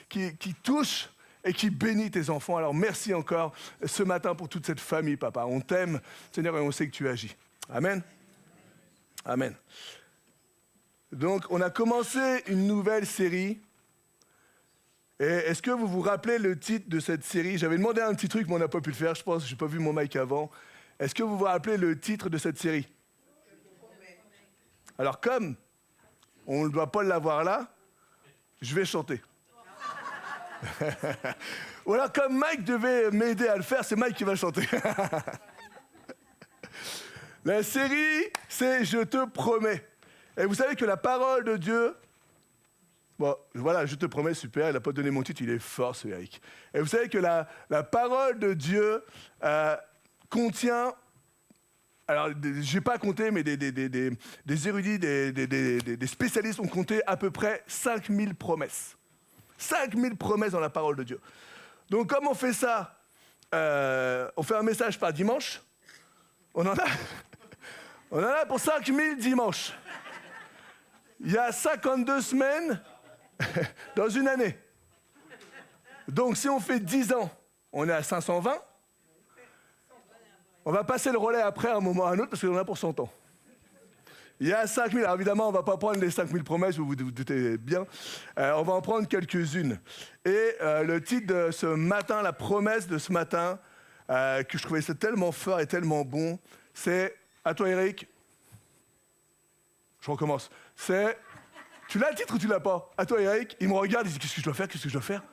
touche et qui bénit tes enfants. Alors merci encore ce matin pour toute cette famille, papa. On t'aime, Seigneur, et on sait que tu agis. Amen. Amen. Donc, on a commencé une nouvelle série. Et est-ce que vous vous rappelez le titre de cette série? J'avais demandé un petit truc, mais on n'a pas pu le faire, je pense. Je n'ai pas vu mon mic avant. Est-ce que vous vous rappelez le titre de cette série? Alors, comme on ne doit pas l'avoir là, je vais chanter. Ou alors, comme Mike devait m'aider à le faire, c'est Mike qui va chanter. La série, c'est « Je te promets ». Et vous savez que la parole de Dieu... Bon, voilà, je te promets, super, il n'a pas donné mon titre, il est fort, ce Eric. Et vous savez que la parole de Dieu contient... Alors, je n'ai pas compté, mais des érudits, des spécialistes ont compté à peu près 5000 promesses. 5000 promesses dans la parole de Dieu. Donc, comme on fait ça, on fait un message par dimanche, on en a pour 5000 dimanches. Il y a 52 semaines dans une année. Donc, si on fait 10 ans, on est à 520. On va passer le relais après à un moment ou à un autre parce qu'on en a pour 100 ans. Il y a 5000. Alors évidemment, on ne va pas prendre les 5000 promesses, vous vous doutez bien. On va en prendre quelques-unes. Et le titre de ce matin, la promesse de ce matin, que je trouvais tellement fort et tellement bon, c'est... À toi, Eric. Je recommence. C'est... Tu l'as le titre ou tu l'as pas? À toi, Eric. Il me regarde, il dit, qu'est-ce que je dois faire? Qu'est-ce que je dois faire?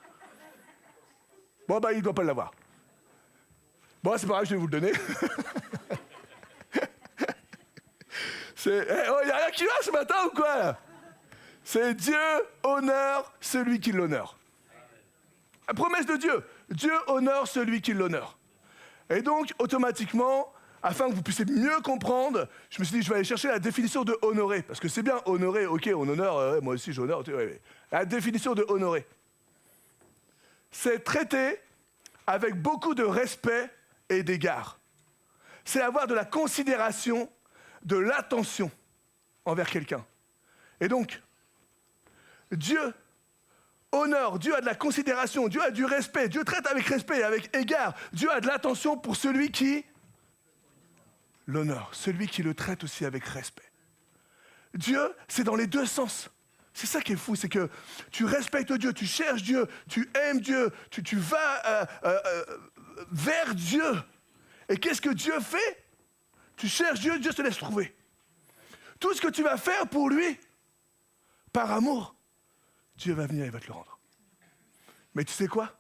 Bon, bah, il ne doit pas l'avoir. Bon, c'est pas grave, je vais vous le donner. C'est... oh, il n'y a rien qui va ce matin ou quoi, là? C'est Dieu honore celui qui l'honore. La promesse de Dieu. Dieu honore celui qui l'honore. Et donc, automatiquement... Afin que vous puissiez mieux comprendre, je me suis dit, je vais aller chercher la définition de honorer. Parce que c'est bien honorer, ok, on honore, moi aussi j'honore. La définition de honorer. C'est traiter avec beaucoup de respect et d'égard. C'est avoir de la considération, de l'attention envers quelqu'un. Et donc, Dieu honore, Dieu a de la considération, Dieu a du respect, Dieu traite avec respect et avec égard. Dieu a de l'attention pour celui qui l'honore, celui qui le traite aussi avec respect. Dieu, c'est dans les deux sens. C'est ça qui est fou, c'est que tu respectes Dieu, tu cherches Dieu, tu aimes Dieu, tu vas vers Dieu. Et qu'est-ce que Dieu fait? Tu cherches Dieu, Dieu se laisse trouver. Tout ce que tu vas faire pour lui, par amour, Dieu va venir et va te le rendre. Mais tu sais quoi?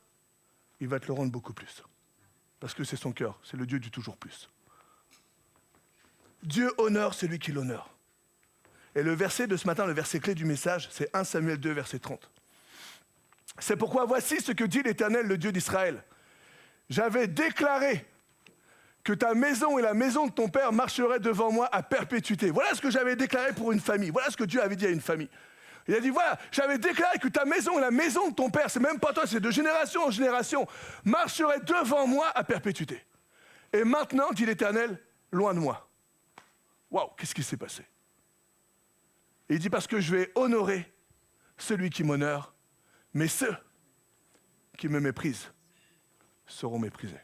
Il va te le rendre beaucoup plus. Parce que c'est son cœur, c'est le Dieu du toujours plus. Dieu honore celui qui l'honore. Et le verset de ce matin, le verset clé du message, c'est 1 Samuel 2, verset 30. C'est pourquoi voici ce que dit l'Éternel, le Dieu d'Israël. J'avais déclaré que ta maison et la maison de ton père marcheraient devant moi à perpétuité. Voilà ce que j'avais déclaré pour une famille. Voilà ce que Dieu avait dit à une famille. Il a dit, voilà, j'avais déclaré que ta maison et la maison de ton père, c'est même pas toi, c'est de génération en génération, marcheraient devant moi à perpétuité. Et maintenant, dit l'Éternel, loin de moi. Waouh, qu'est-ce qui s'est passé? Et il dit, parce que je vais honorer celui qui m'honore, mais ceux qui me méprisent seront méprisés.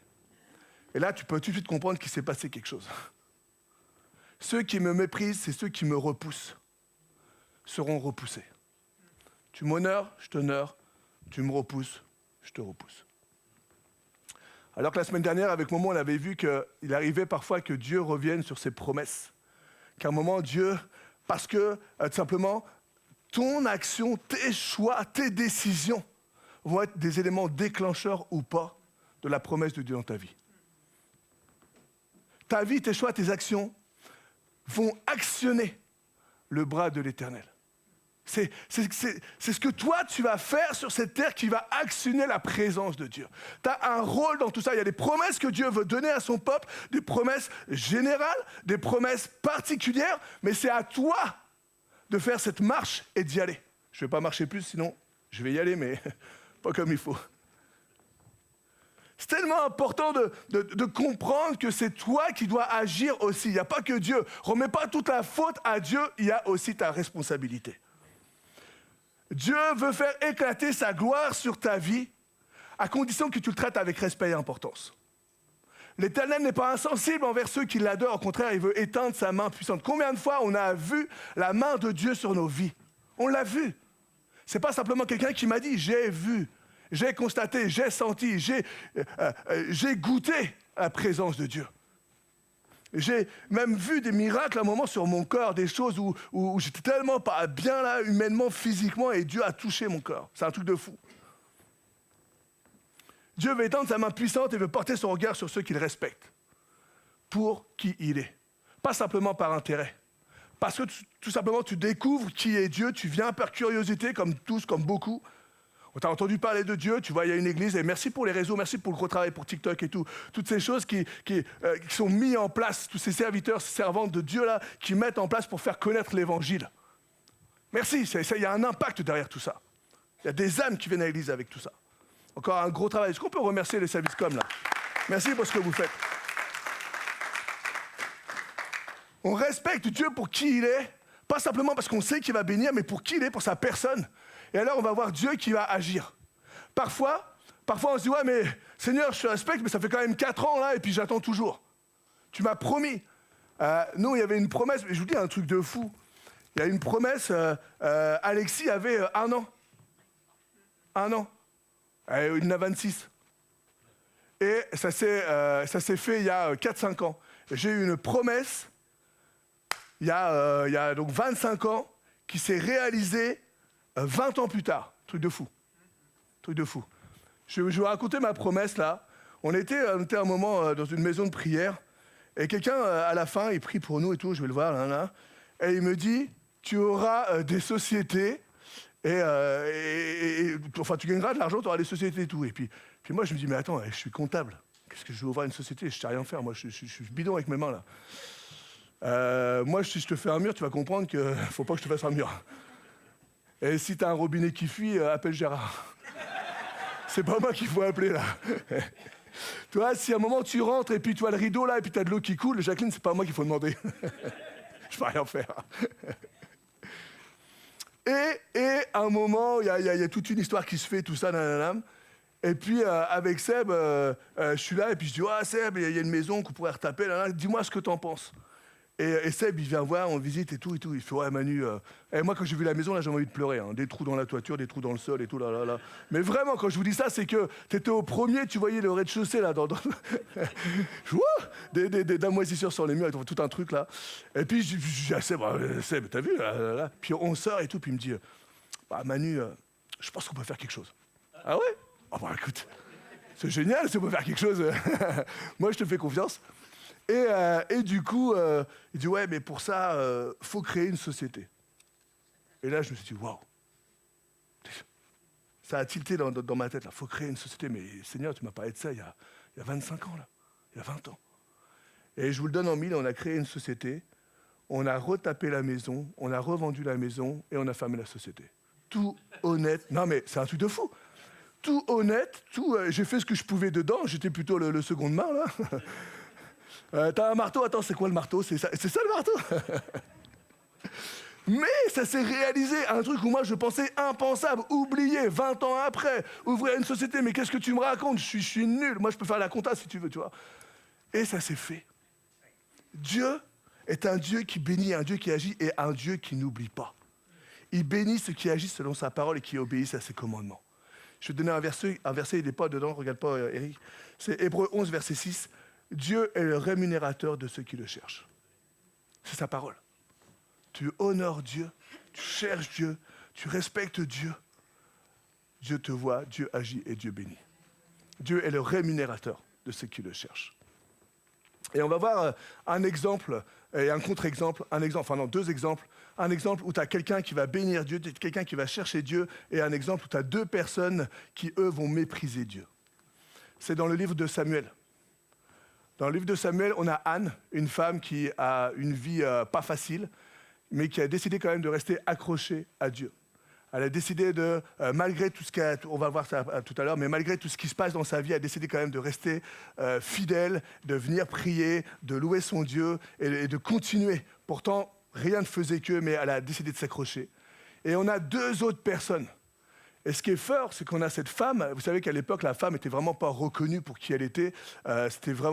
Et là, tu peux tout de suite comprendre qu'il s'est passé quelque chose. Ceux qui me méprisent, c'est ceux qui me repoussent, seront repoussés. Tu m'honores, je t'honore. Tu me repousses, je te repousse. Alors que la semaine dernière, avec Momo, on avait vu qu'il arrivait parfois que Dieu revienne sur ses promesses. Qu'à un moment, Dieu, parce que tout simplement, ton action, tes choix, tes décisions vont être des éléments déclencheurs ou pas de la promesse de Dieu dans ta vie. Ta vie, tes choix, tes actions vont actionner le bras de l'Éternel. C'est ce que toi, tu vas faire sur cette terre qui va actionner la présence de Dieu. Tu as un rôle dans tout ça. Il y a des promesses que Dieu veut donner à son peuple, des promesses générales, des promesses particulières, mais c'est à toi de faire cette marche et d'y aller. Je ne vais pas marcher plus, sinon je vais y aller, mais pas comme il faut. C'est tellement important de comprendre que c'est toi qui dois agir aussi. Il n'y a pas que Dieu. Remets pas toute la faute à Dieu, il y a aussi ta responsabilité. Dieu veut faire éclater sa gloire sur ta vie, à condition que tu le traites avec respect et importance. L'Éternel n'est pas insensible envers ceux qui l'adorent, au contraire, il veut étendre sa main puissante. Combien de fois on a vu la main de Dieu sur nos vies? On l'a vu. C'est pas simplement quelqu'un qui m'a dit, j'ai vu, j'ai constaté, j'ai senti, j'ai goûté à la présence de Dieu. J'ai même vu des miracles à un moment sur mon corps, des choses où j'étais tellement pas bien là, humainement, physiquement, et Dieu a touché mon corps. C'est un truc de fou. Dieu veut étendre sa main puissante et veut porter son regard sur ceux qu'il respecte, pour qui il est. Pas simplement par intérêt. Parce que tout simplement, tu découvres qui est Dieu, tu viens par curiosité, comme tous, comme beaucoup. On t'a entendu parler de Dieu, tu vois, il y a une église, et merci pour les réseaux, merci pour le gros travail, pour TikTok et tout. Toutes ces choses qui sont mises en place, tous ces serviteurs, ces servantes de Dieu là, qui mettent en place pour faire connaître l'évangile. Merci, il y a un impact derrière tout ça. Il y a des âmes qui viennent à l'église avec tout ça. Encore un gros travail. Est-ce qu'on peut remercier les services comme là? Merci pour ce que vous faites. On respecte Dieu pour qui il est, pas simplement parce qu'on sait qu'il va bénir, mais pour qui il est, pour sa personne. Et alors, on va voir Dieu qui va agir. Parfois, on se dit, ouais, mais Seigneur, je te respecte, mais ça fait quand même 4 ans, là, et puis j'attends toujours. Tu m'as promis. Nous, il y avait une promesse, mais je vous dis un truc de fou. Il y a une promesse, Alexis avait 1 an. 1 an. Il en a 26. Et ça s'est fait il y a 4-5 ans. J'ai eu une promesse, il y a donc 25 ans, qui s'est réalisée 20 ans plus tard. Truc de fou. Truc de fou. Je vais vous raconter ma promesse là. On était un moment dans une maison de prière et quelqu'un à la fin, il prie pour nous et tout, je vais le voir là. Et il me dit, tu auras des sociétés et enfin tu gagneras de l'argent, tu auras des sociétés et tout. Et puis moi je me dis, mais attends, je suis comptable. Qu'est-ce que je vais ouvrir une société? Je sais rien faire, moi je suis bidon avec mes mains là. Moi si je te fais un mur, tu vas comprendre qu'il ne faut pas que je te fasse un mur. Et si t'as un robinet qui fuit, appelle Gérard. C'est pas moi qu'il faut appeler là. Tu vois, si à un moment tu rentres et puis tu vois le rideau là et puis tu as de l'eau qui coule, Jacqueline, c'est pas à moi qu'il faut demander. Je peux rien faire. Et à un moment, il y a toute une histoire qui se fait, tout ça, nanana. Et puis avec Seb, je suis là et puis je dis « Ah Seb, il y a une maison qu'on pourrait retaper, nanana. Dis-moi ce que t'en penses. » Et Seb, il vient voir, on visite et tout. Il fait « Ouais Manu, et moi quand j'ai vu la maison, là j'avais envie de pleurer. Hein. Des trous dans la toiture, des trous dans le sol et tout, là. Mais vraiment, quand je vous dis ça, c'est que t'étais au premier, tu voyais le rez-de-chaussée, là, des moisissures sur les murs, tout un truc, là. Et puis je dis à Seb, Seb, t'as vu, là. Puis on sort et tout, puis il me dit « Bah Manu, je pense qu'on peut faire quelque chose. » Ah ouais? Ah bah écoute, c'est génial si on peut faire quelque chose. Moi, je te fais confiance. Et du coup, il dit « Ouais, mais pour ça, faut créer une société. » Et là, je me suis dit « Waouh !» Ça a tilté dans ma tête, là. Faut créer une société. Mais Seigneur, tu m'as parlé de ça il y a 25 ans, là. Il y a 20 ans. Et je vous le donne en mille, on a créé une société, on a retapé la maison, on a revendu la maison et on a fermé la société. Tout honnête. Non, mais c'est un truc de fou. Tout honnête, j'ai fait ce que je pouvais dedans. J'étais plutôt le second de main, là. T'as un marteau? Attends, c'est quoi le marteau? C'est ça le marteau? Mais ça s'est réalisé, un truc où moi je pensais impensable, oublié, 20 ans après, ouvrir une société, mais qu'est-ce que tu me racontes? Je suis nul, moi je peux faire la compta si tu veux, tu vois. Et ça s'est fait. Dieu est un Dieu qui bénit, un Dieu qui agit et un Dieu qui n'oublie pas. Il bénit ceux qui agissent selon sa parole et qui obéissent à ses commandements. Je vais te donner un verset, il n'est pas dedans, regarde pas Eric. C'est Hébreux 11, verset 6. Dieu est le rémunérateur de ceux qui le cherchent. C'est sa parole. Tu honores Dieu, tu cherches Dieu, tu respectes Dieu. Dieu te voit, Dieu agit et Dieu bénit. Dieu est le rémunérateur de ceux qui le cherchent. Et on va voir un exemple et un contre-exemple, deux exemples. Un exemple où tu as quelqu'un qui va bénir Dieu, quelqu'un qui va chercher Dieu, et un exemple où tu as deux personnes qui, eux, vont mépriser Dieu. C'est dans le livre de Samuel. Dans le livre de Samuel, on a Anne, une femme qui a une vie pas facile, mais qui a décidé quand même de rester accrochée à Dieu. Elle a décidé de, malgré tout ce on va voir ça tout à l'heure, mais malgré tout ce qui se passe dans sa vie, elle a décidé quand même de rester fidèle, de venir prier, de louer son Dieu et de continuer. Pourtant, rien ne faisait que, mais elle a décidé de s'accrocher. Et on a deux autres personnes. Et ce qui est fort, c'est qu'on a cette femme. Vous savez qu'à l'époque, la femme n'était vraiment pas reconnue pour qui elle était. Elle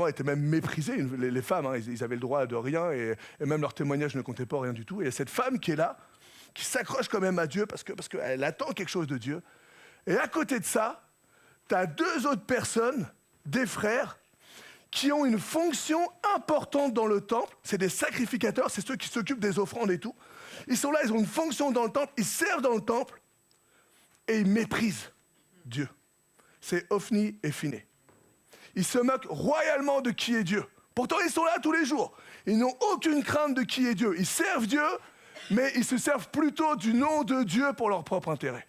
était même méprisée. Les femmes, hein, ils avaient le droit de rien et même leur témoignage ne comptait pas rien du tout. Et cette femme qui est là, qui s'accroche quand même à Dieu parce qu'elle attend quelque chose de Dieu. Et à côté de ça, tu as deux autres personnes, des frères, qui ont une fonction importante dans le temple. C'est des sacrificateurs, c'est ceux qui s'occupent des offrandes et tout. Ils sont là, ils ont une fonction dans le temple, ils servent dans le temple et ils méprisent Dieu. C'est Ophni et Phiné. Ils se moquent royalement de qui est Dieu. Pourtant, ils sont là tous les jours. Ils n'ont aucune crainte de qui est Dieu. Ils servent Dieu, mais ils se servent plutôt du nom de Dieu pour leur propre intérêt.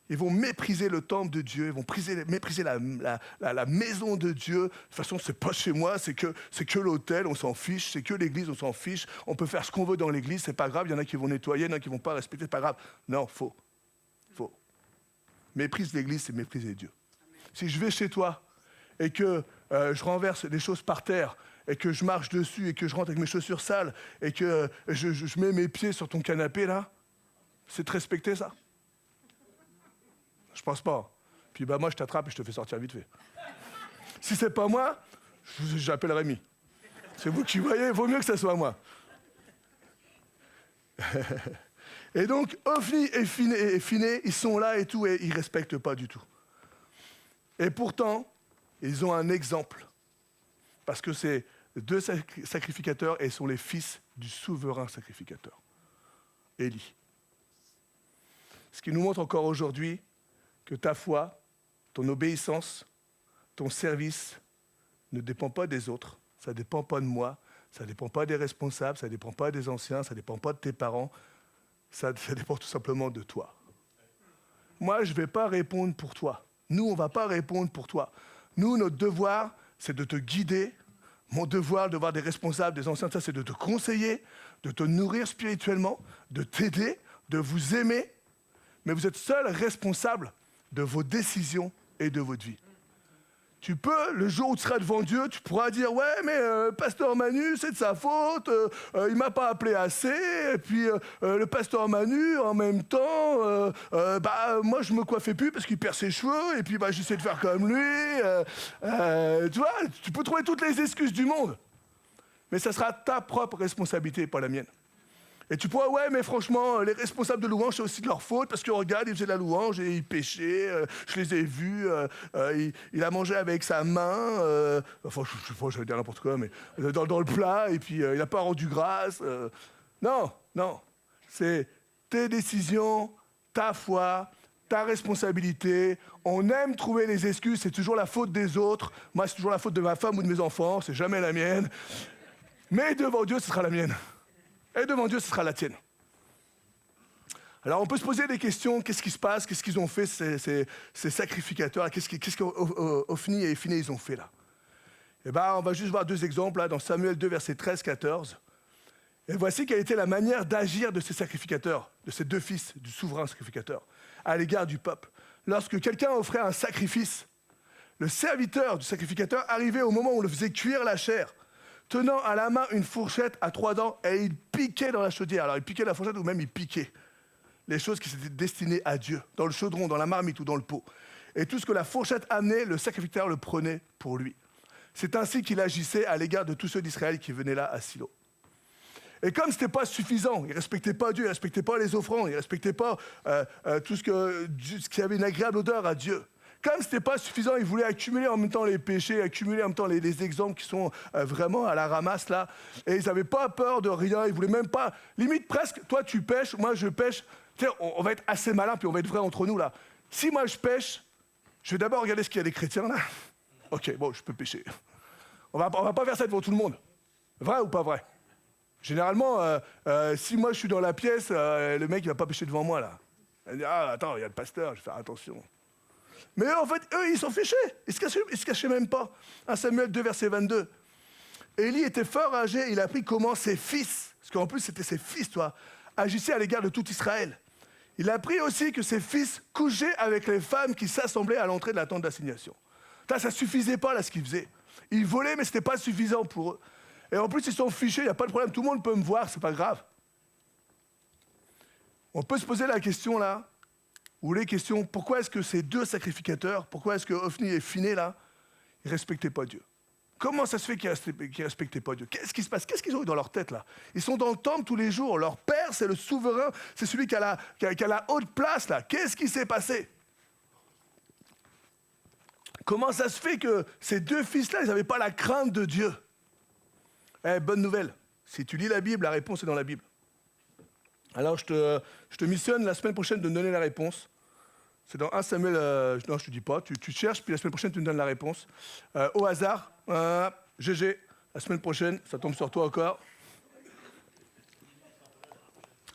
Ils vont mépriser le temple de Dieu, ils vont mépriser la maison de Dieu. De toute façon, c'est pas chez moi, c'est que l'autel, on s'en fiche, c'est que l'église, on s'en fiche. On peut faire ce qu'on veut dans l'église, c'est pas grave, il y en a qui vont nettoyer, il y en a qui vont pas respecter, c'est pas grave. Non, faux. Méprise l'église, c'est mépriser Dieu. Si je vais chez toi et que je renverse des choses par terre, et que je marche dessus, et que je rentre avec mes chaussures sales, et que je mets mes pieds sur ton canapé, là, c'est te respecter, ça? Je pense pas. Puis moi, je t'attrape et je te fais sortir vite fait. Si c'est pas moi, j'appelle Rémi. C'est vous qui voyez, il vaut mieux que ça soit moi. Et donc, Ophni et Phiné, ils sont là et tout, et ils respectent pas du tout. Et pourtant, ils ont un exemple. Parce que c'est deux sacrificateurs et sont les fils du souverain sacrificateur, Élie. Ce qui nous montre encore aujourd'hui que ta foi, ton obéissance, ton service ne dépend pas des autres, ça ne dépend pas de moi, ça ne dépend pas des responsables, ça ne dépend pas des anciens, ça ne dépend pas de tes parents, ça dépend tout simplement de toi. Moi, je ne vais pas répondre pour toi. Nous, on ne va pas répondre pour toi. Nous, notre devoir, c'est de te guider. Mon devoir des responsables, des anciens, ça, c'est de te conseiller, de te nourrir spirituellement, de t'aider, de vous aimer. Mais vous êtes seul responsable de vos décisions et de votre vie. Tu peux, le jour où tu seras devant Dieu, tu pourras dire « Ouais, mais pasteur Manu, c'est de sa faute, il m'a pas appelé assez, et puis le pasteur Manu, en même temps, moi je me coiffais plus parce qu'il perd ses cheveux, et puis j'essaie de faire comme lui. » Tu vois, tu peux trouver toutes les excuses du monde, mais ça sera ta propre responsabilité, pas la mienne. Et tu pourras, ouais, mais franchement, les responsables de louange, c'est aussi de leur faute, parce que regarde, ils faisaient de la louange et ils péchaient, je les ai vus, il a mangé avec sa main, enfin, je sais pas, j'allais dire n'importe quoi, mais dans le plat, et puis il n'a pas rendu grâce. Non, c'est tes décisions, ta foi, ta responsabilité. On aime trouver les excuses, c'est toujours la faute des autres. Moi, c'est toujours la faute de ma femme ou de mes enfants, c'est jamais la mienne. Mais devant Dieu, ce sera la mienne. Et devant Dieu, ce sera la tienne. Alors, on peut se poser des questions. Qu'est-ce qui se passe? Qu'est-ce qu'ils ont fait, ces sacrificateurs? Qu'est-ce qu'Ophni et Phiné, ils ont fait là? Eh bien, on va juste voir deux exemples, là, dans Samuel 2, versets 13-14. Et voici quelle était la manière d'agir de ces sacrificateurs, de ces deux fils du souverain sacrificateur, à l'égard du peuple. Lorsque quelqu'un offrait un sacrifice, le serviteur du sacrificateur arrivait au moment où on le faisait cuire la chair, tenant à la main une fourchette à 3 dents, et il piquait dans la chaudière. Alors il piquait la fourchette ou même il piquait les choses qui s'étaient destinées à Dieu, dans le chaudron, dans la marmite ou dans le pot. Et tout ce que la fourchette amenait, le sacrificateur le prenait pour lui. C'est ainsi qu'il agissait à l'égard de tous ceux d'Israël qui venaient là à Silo. Et comme ce n'était pas suffisant, il ne respectait pas Dieu, il ne respectait pas les offrandes, il ne respectait pas tout ce qui avait une agréable odeur à Dieu. Comme ce n'était pas suffisant, il voulait accumuler en même temps les péchés, accumuler en même temps les exemples qui sont vraiment à la ramasse là. Et ils n'avaient pas peur de rien, ils voulaient même pas... Limite presque, toi tu pêches, moi je pêche. Tiens, on va être assez malin, puis on va être vrai entre nous là. Si moi je pêche, je vais d'abord regarder ce qu'il y a des chrétiens là. Ok, bon, je peux pêcher. On va pas faire ça devant tout le monde. Vrai ou pas vrai? Généralement, si moi je suis dans la pièce, le mec il va pas pêcher devant moi là. Il dit, ah attends, il y a le pasteur, je vais faire attention. Mais en fait, eux, ils s'en fichaient. Ils se cachaient même pas. 1 Samuel 2, verset 22. Élie était fort âgé, il a appris comment ses fils, parce qu'en plus c'était ses fils, toi, agissaient à l'égard de tout Israël. Il a appris aussi que ses fils couchaient avec les femmes qui s'assemblaient à l'entrée de la tente d'assignation. Ça suffisait pas là ce qu'ils faisaient. Ils volaient, mais c'était pas suffisant pour eux. Et en plus, ils s'en fichaient, il n'y a pas de problème, tout le monde peut me voir, c'est pas grave. On peut se poser la question là, ou les questions, pourquoi est-ce que ces deux sacrificateurs, pourquoi est-ce que Ophni et Phiné, là, ils ne respectaient pas Dieu? Comment ça se fait qu'ils ne respectaient pas Dieu? Qu'est-ce qui se passe? Qu'est-ce qu'ils ont eu dans leur tête, là? Ils sont dans le temple tous les jours. Leur père, c'est le souverain, c'est celui qui a la haute place, là. Qu'est-ce qui s'est passé? Comment ça se fait que ces deux fils-là, ils n'avaient pas la crainte de Dieu? Bonne nouvelle. Si tu lis la Bible, la réponse est dans la Bible. Alors, je te missionne la semaine prochaine de me donner la réponse. C'est dans 1 Samuel... non, je te dis pas. Tu cherches, puis la semaine prochaine, tu me donnes la réponse. Au hasard, GG, la semaine prochaine, ça tombe sur toi encore.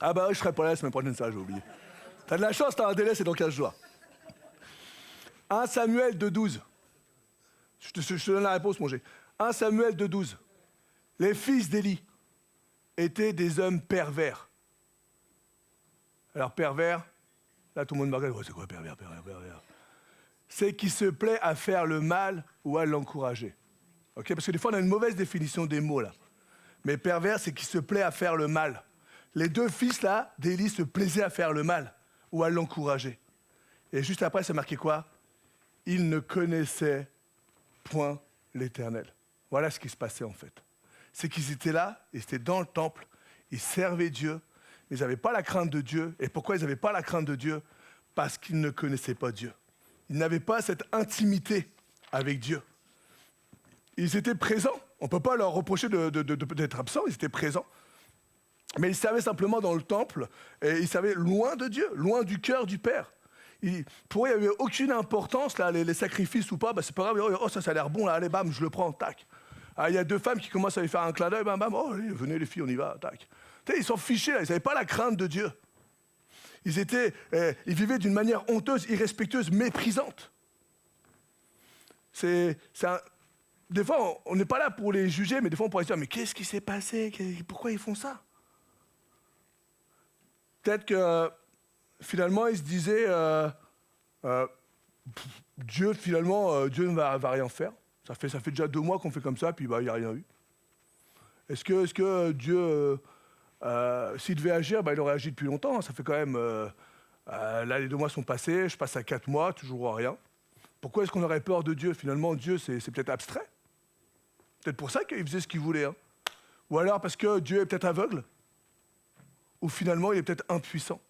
Ah bah oui, je serai pas là la semaine prochaine, ça, j'ai oublié. T'as de la chance, t'as un délai, c'est dans 15 jours. 1 Samuel 2,12. Je te donne la réponse, mon G. 1 Samuel 2,12. Les fils d'Élie étaient des hommes pervers. Alors pervers, là tout le monde me regarde, ouais, c'est quoi pervers? C'est qui se plaît à faire le mal ou à l'encourager. Okay? Parce que des fois on a une mauvaise définition des mots là. Mais pervers, c'est qui se plaît à faire le mal. Les deux fils là d'Élie se plaisaient à faire le mal ou à l'encourager. Et juste après, c'est marqué quoi? Ils ne connaissaient point l'Éternel. Voilà ce qui se passait en fait. C'est qu'ils étaient là, ils étaient dans le temple, ils servaient Dieu, mais ils n'avaient pas la crainte de Dieu. Et pourquoi ils n'avaient pas la crainte de Dieu? Parce qu'ils ne connaissaient pas Dieu. Ils n'avaient pas cette intimité avec Dieu. Ils étaient présents. On ne peut pas leur reprocher d'être absents, ils étaient présents. Mais ils servaient simplement dans le temple, et ils servaient loin de Dieu, loin du cœur du Père. Pour eux, il n'y avait aucune importance, là, les sacrifices ou pas, c'est pas grave, oh ça a l'air bon, là, allez, bam, je le prends, tac. Ah, il y a deux femmes qui commencent à lui faire un clin d'œil, bam, bam, oh, allez, venez les filles, on y va, tac. Ils s'en fichaient, là, ils n'avaient pas la crainte de Dieu. Ils vivaient d'une manière honteuse, irrespectueuse, méprisante. Des fois, on n'est pas là pour les juger, mais des fois, on pourrait se dire, mais qu'est-ce qui s'est passé? Pourquoi ils font ça? Peut-être que, finalement, ils se disaient, Dieu, finalement, Dieu ne va rien faire. Ça fait déjà 2 mois qu'on fait comme ça, puis il n'y a rien eu. Est-ce que Dieu, s'il devait agir, il aurait agi depuis longtemps. Ça fait quand même... là, les 2 mois sont passés, je passe à 4 mois, toujours rien. Pourquoi est-ce qu'on aurait peur de Dieu? Finalement, Dieu, c'est peut-être abstrait. Peut-être pour ça qu'il faisait ce qu'il voulait. Hein. Ou alors parce que Dieu est peut-être aveugle. Ou finalement, il est peut-être impuissant.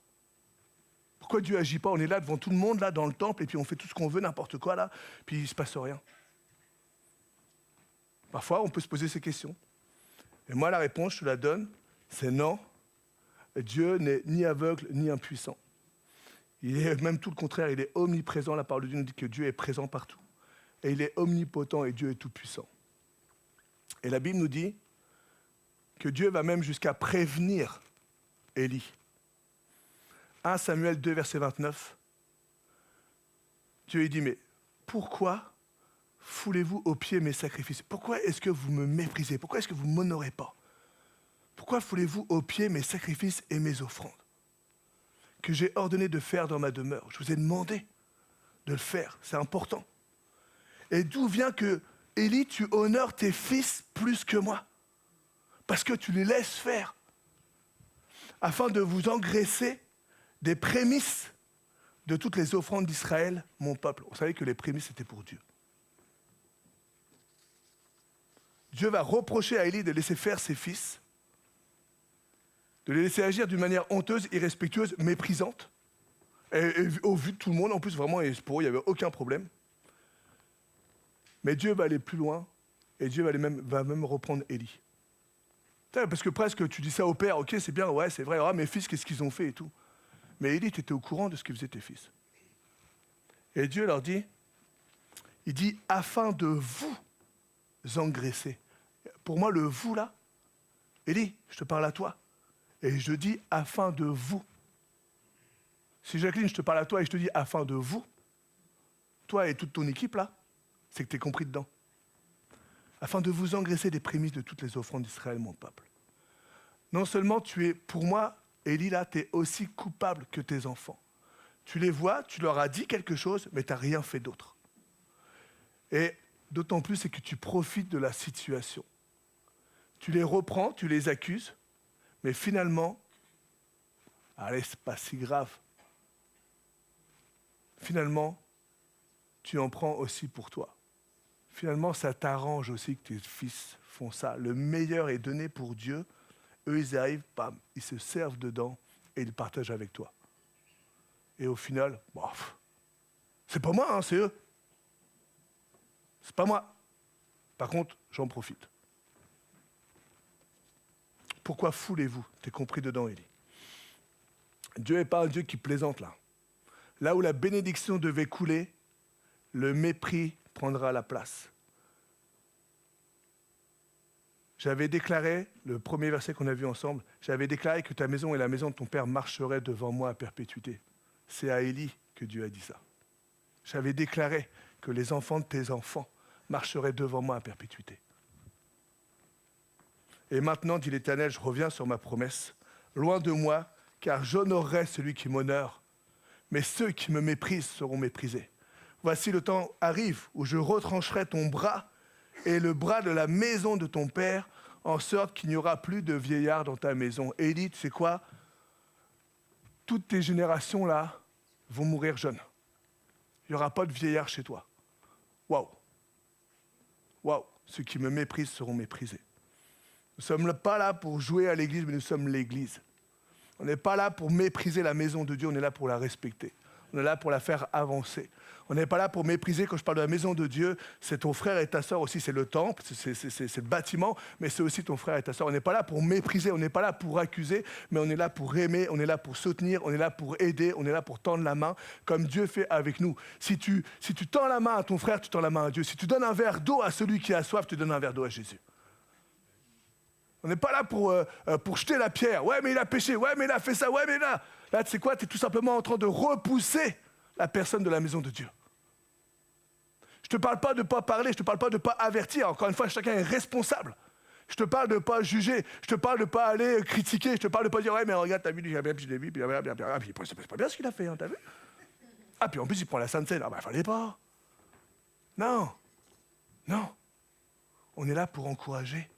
Pourquoi Dieu agit pas? On est là devant tout le monde, là, dans le temple, et puis on fait tout ce qu'on veut, n'importe quoi, là, puis il ne se passe rien. Parfois, on peut se poser ces questions. Et moi, la réponse, je te la donne, c'est non. Dieu n'est ni aveugle, ni impuissant. Il est même tout le contraire, il est omniprésent. La parole de Dieu nous dit que Dieu est présent partout. Et il est omnipotent et Dieu est tout-puissant. Et la Bible nous dit que Dieu va même jusqu'à prévenir Élie. 1 Samuel 2, verset 29. Dieu lui dit, mais pourquoi foulez-vous aux pieds mes sacrifices? Pourquoi est-ce que vous me méprisez? Pourquoi est-ce que vous ne m'honorez pas? Pourquoi foulez-vous aux pieds mes sacrifices et mes offrandes que j'ai ordonné de faire dans ma demeure? Je vous ai demandé de le faire, c'est important. Et d'où vient que, Élie, tu honores tes fils plus que moi? Parce que tu les laisses faire, afin de vous engraisser des prémices de toutes les offrandes d'Israël, mon peuple. Vous savez que les prémices, c'était pour Dieu. Dieu va reprocher à Élie de laisser faire ses fils, de les laisser agir d'une manière honteuse, irrespectueuse, méprisante. Et au vu de tout le monde, en plus, vraiment, pour eux, il n'y avait aucun problème. Mais Dieu va aller plus loin, et Dieu va même reprendre Élie. Parce que presque, tu dis ça au père, ok, c'est bien, ouais, c'est vrai, ah, mes fils, qu'est-ce qu'ils ont fait et tout. Mais Élie, tu étais au courant de ce que faisaient tes fils. Et Dieu leur dit, il dit, afin de vous engraisser. Pour moi, le vous, là, Élie, je te parle à toi. Et je dis, afin de vous. Si Jacqueline, je te parle à toi et je te dis, afin de vous, toi et toute ton équipe, là, c'est que tu es compris dedans. Afin de vous engraisser des prémices de toutes les offrandes d'Israël, mon peuple. Non seulement tu es, pour moi, Élie, là, tu es aussi coupable que tes enfants. Tu les vois, tu leur as dit quelque chose, mais tu n'as rien fait d'autre. Et d'autant plus, c'est que tu profites de la situation. Tu les reprends, tu les accuses, mais finalement, allez, c'est pas si grave. Finalement, tu en prends aussi pour toi. Finalement, ça t'arrange aussi que tes fils font ça. Le meilleur est donné pour Dieu. Eux, ils arrivent, bam, ils se servent dedans et ils partagent avec toi. Et au final, bof, c'est pas moi, hein, c'est eux. C'est pas moi. Par contre, j'en profite. Pourquoi foulez-vous? T'es compris dedans, Élie. Dieu n'est pas un Dieu qui plaisante là. Là où la bénédiction devait couler, le mépris prendra la place. J'avais déclaré, le premier verset qu'on a vu ensemble, j'avais déclaré que ta maison et la maison de ton père marcheraient devant moi à perpétuité. C'est à Élie que Dieu a dit ça. J'avais déclaré que les enfants de tes enfants marcheraient devant moi à perpétuité. Et maintenant, dit l'Éternel, je reviens sur ma promesse. Loin de moi, car j'honorerai celui qui m'honore, mais ceux qui me méprisent seront méprisés. Voici le temps arrive où je retrancherai ton bras et le bras de la maison de ton père, en sorte qu'il n'y aura plus de vieillards dans ta maison. Élie, tu sais quoi? Toutes tes générations là vont mourir jeunes. Il n'y aura pas de vieillards chez toi. Waouh! Waouh! Ceux qui me méprisent seront méprisés. Nous ne sommes pas là pour jouer à l'église, mais nous sommes l'église. On n'est pas là pour mépriser la maison de Dieu, on est là pour la respecter. On est là pour la faire avancer. On n'est pas là pour mépriser, quand je parle de la maison de Dieu, c'est ton frère et ta sœur aussi, c'est le temple, c'est le bâtiment, mais c'est aussi ton frère et ta sœur. On n'est pas là pour mépriser, on n'est pas là pour accuser, mais on est là pour aimer, on est là pour soutenir, on est là pour aider, on est là pour tendre la main, comme Dieu fait avec nous. Si tu tends la main à ton frère, tu tends la main à Dieu. Si tu donnes un verre d'eau à celui qui a soif, tu donnes un verre d'eau à Jésus. On n'est pas là pour jeter la pierre. Ouais, mais il a péché. Ouais, mais il a fait ça. Ouais, mais là, tu sais quoi? Tu es tout simplement en train de repousser la personne de la maison de Dieu. Je ne te parle pas de ne pas parler. Je ne te parle pas de ne pas avertir. Encore une fois, chacun est responsable. Je te parle de ne pas juger. Je te parle de ne pas aller critiquer. Je te parle de ne pas dire, ouais, mais regarde, t'as vu, je l'ai vu, puis c'est pas bien ce qu'il a fait, hein, t'as vu? Ah, puis en plus, il prend la Sainte Seine. Ah, ben, fallait pas. Non. Non. On est là pour encourager.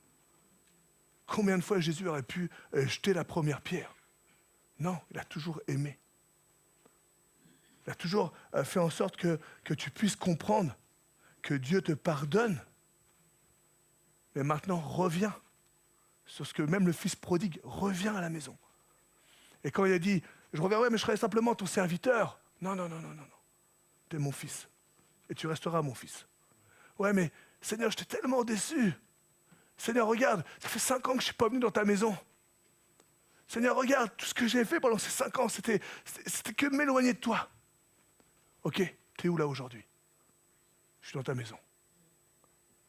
Combien de fois Jésus aurait pu jeter la première pierre? Non, il a toujours aimé. Il a toujours fait en sorte que tu puisses comprendre que Dieu te pardonne. Mais maintenant, reviens sur ce que même le fils prodigue, reviens à la maison. Et quand il a dit, je reviendrai, mais je serai simplement ton serviteur. Non. Tu es mon fils. Et tu resteras mon fils. Ouais, mais Seigneur, j'étais tellement déçu. Seigneur, regarde, ça fait 5 ans que je ne suis pas venu dans ta maison. Seigneur, regarde, tout ce que j'ai fait pendant ces 5 ans, c'était que de m'éloigner de toi. Ok, t'es où là aujourd'hui? Je suis dans ta maison.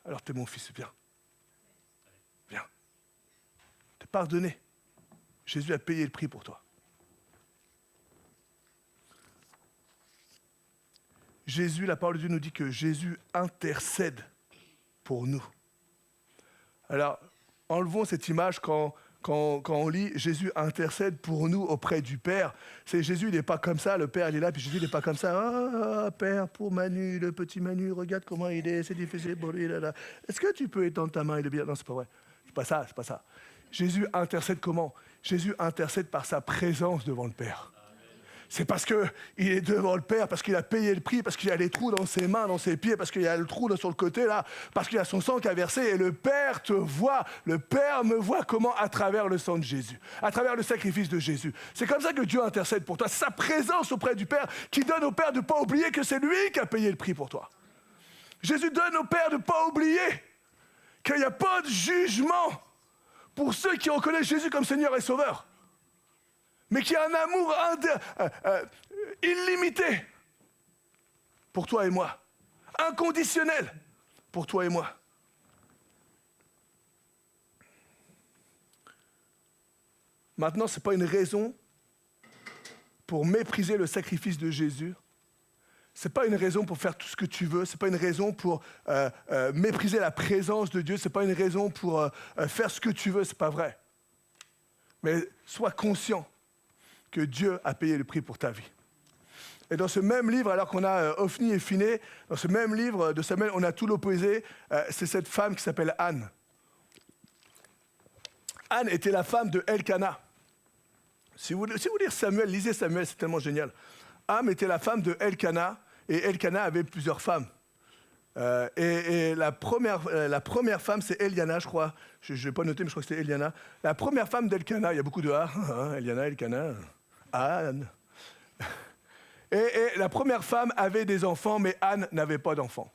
Alors t'es mon fils, viens. Viens. T'es pardonné. Jésus a payé le prix pour toi. Jésus, la parole de Dieu nous dit que Jésus intercède pour nous. Alors, enlevons cette image quand on lit Jésus intercède pour nous auprès du Père. C'est Jésus, il n'est pas comme ça, le Père il est là, puis Jésus il n'est pas comme ça. Ah, Père, pour Manu, le petit Manu, regarde comment il est, c'est difficile pour lui. Là. Est-ce que tu peux étendre ta main, il est bien? Non, c'est pas vrai. C'est pas ça. Jésus intercède comment? Jésus intercède par sa présence devant le Père. C'est parce qu'il est devant le Père, parce qu'il a payé le prix, parce qu'il y a les trous dans ses mains, dans ses pieds, parce qu'il y a le trou là, sur le côté, là, parce qu'il y a son sang qui a versé, et le Père te voit, le Père me voit comment? À travers le sang de Jésus, à travers le sacrifice de Jésus. C'est comme ça que Dieu intercède pour toi. C'est sa présence auprès du Père qui donne au Père de ne pas oublier que c'est lui qui a payé le prix pour toi. Jésus donne au Père de ne pas oublier qu'il n'y a pas de jugement pour ceux qui reconnaissent Jésus comme Seigneur et Sauveur, mais qui a un amour illimité pour toi et moi, inconditionnel pour toi et moi. Maintenant, ce n'est pas une raison pour mépriser le sacrifice de Jésus. Ce n'est pas une raison pour faire tout ce que tu veux. Ce n'est pas une raison pour mépriser la présence de Dieu. Ce n'est pas une raison pour faire ce que tu veux. Ce n'est pas vrai. Mais sois conscient que Dieu a payé le prix pour ta vie. Et dans ce même livre, alors qu'on a Ophni et Phiné, dans ce même livre de Samuel, on a tout l'opposé. C'est cette femme qui s'appelle Anne. Anne était la femme de Elkana. Si vous lisez Samuel, lisez Samuel, c'est tellement génial. Anne était la femme de Elkana, et Elkana avait plusieurs femmes. Et la première femme, c'est Eliana, je crois. Je ne vais pas noter, mais je crois que c'était Eliana. La première femme d'Elkana, il y a beaucoup de A. Eliana, Elkana, Anne. Et la première femme avait des enfants, mais Anne n'avait pas d'enfants.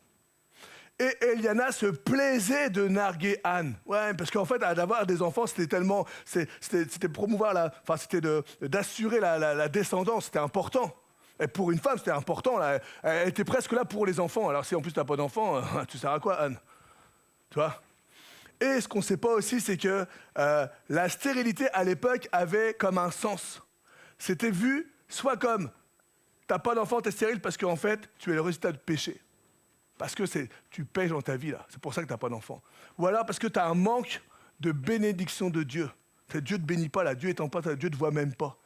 Et Eliana se plaisait de narguer Anne. Ouais, parce qu'en fait, d'avoir des enfants, c'était tellement... C'était promouvoir c'était d'assurer la descendance, c'était important. Et pour une femme, c'était important. Là. Elle était presque là pour les enfants. Alors si en plus tu n'as pas d'enfants, tu sers à quoi, Anne? Tu vois? Et ce qu'on ne sait pas aussi, c'est que la stérilité à l'époque avait comme un sens. C'était vu soit comme tu n'as pas d'enfant, tu es stérile parce qu'en fait, tu es le résultat de péché. Parce que tu pèches dans ta vie, là. C'est pour ça que tu n'as pas d'enfant. Ou alors parce que tu as un manque de bénédiction de Dieu. Dieu ne te bénit pas, là. Dieu étant pas, Dieu ne te voit même pas.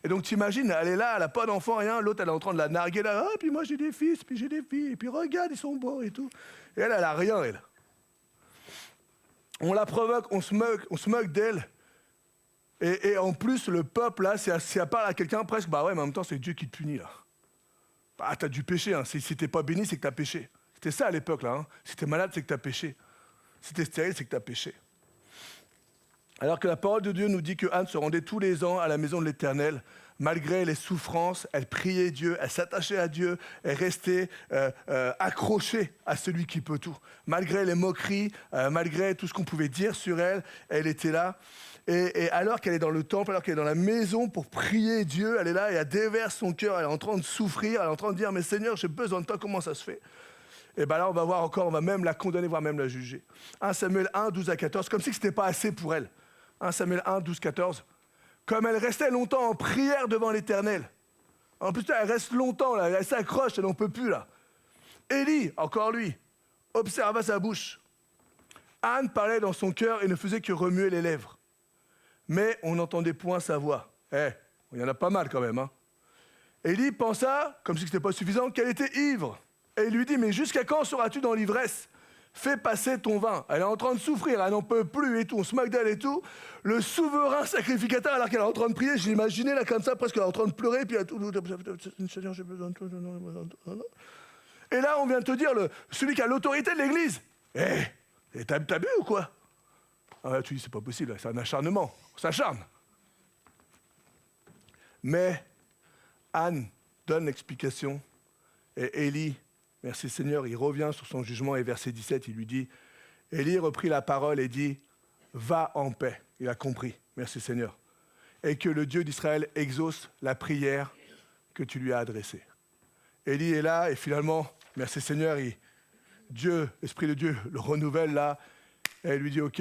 Et donc, t'imagines, elle est là, elle n'a pas d'enfant, rien. L'autre, elle est en train de la narguer, là. Ah, puis moi, j'ai des fils, puis j'ai des filles. Et puis regarde, ils sont beaux et tout. Et elle n'a rien, elle. On la provoque, on se moque d'elle. Et en plus, le peuple, là, si elle parle à quelqu'un, presque, bah ouais, mais en même temps, c'est Dieu qui te punit, là. Bah, t'as dû pécher, hein. Si t'es pas béni, c'est que t'as péché. C'était ça à l'époque, là. Hein. Si t'es malade, c'est que t'as péché. Si t'es stérile, c'est que t'as péché. Alors que la parole de Dieu nous dit que Anne se rendait tous les ans à la maison de l'Éternel, malgré les souffrances, elle priait Dieu, elle s'attachait à Dieu, elle restait accrochée à celui qui peut tout. Malgré les moqueries, malgré tout ce qu'on pouvait dire sur elle, elle était là. Et alors qu'elle est dans le temple, alors qu'elle est dans la maison pour prier Dieu, elle est là et elle déverse son cœur, elle est en train de souffrir, elle est en train de dire « Mais Seigneur, j'ai besoin de toi, comment ça se fait ?» Et bien là, on va voir encore, on va même la condamner, voire même la juger. 1 Samuel 1, 12 à 14, comme si ce n'était pas assez pour elle. 1 Samuel 1, 12, 14. Comme elle restait longtemps en prière devant l'Éternel. En plus, elle reste longtemps, là, elle s'accroche, elle n'en peut plus, là. Élie, encore lui, observa sa bouche. Anne parlait dans son cœur et ne faisait que remuer les lèvres. Mais on n'entendait point sa voix. Il y en a pas mal quand même, hein. Élie pensa, comme si ce n'était pas suffisant, qu'elle était ivre. Et il lui dit, mais jusqu'à quand seras-tu dans l'ivresse? Fais passer ton vin. Elle est en train de souffrir, elle n'en peut plus et tout, on se moque d'elle et tout. Le souverain sacrificateur, alors qu'elle est en train de prier, je l'imaginais là comme ça, presque elle est en train de pleurer, puis elle a tout... Seigneur, j'ai besoin de toi. Et là, on vient de te dire, celui qui a l'autorité de l'Église. T'as bu ou quoi? Ah, tu dis, c'est pas possible, c'est un acharnement, on s'acharne. Mais Anne donne l'explication, et Élie, merci Seigneur, il revient sur son jugement, et verset 17, il lui dit, Élie reprit la parole et dit, va en paix. Il a compris, merci Seigneur. Et que le Dieu d'Israël exauce la prière que tu lui as adressée. Élie est là, et finalement, merci Seigneur, Dieu, l'Esprit de Dieu, le renouvelle là, et il lui dit, ok,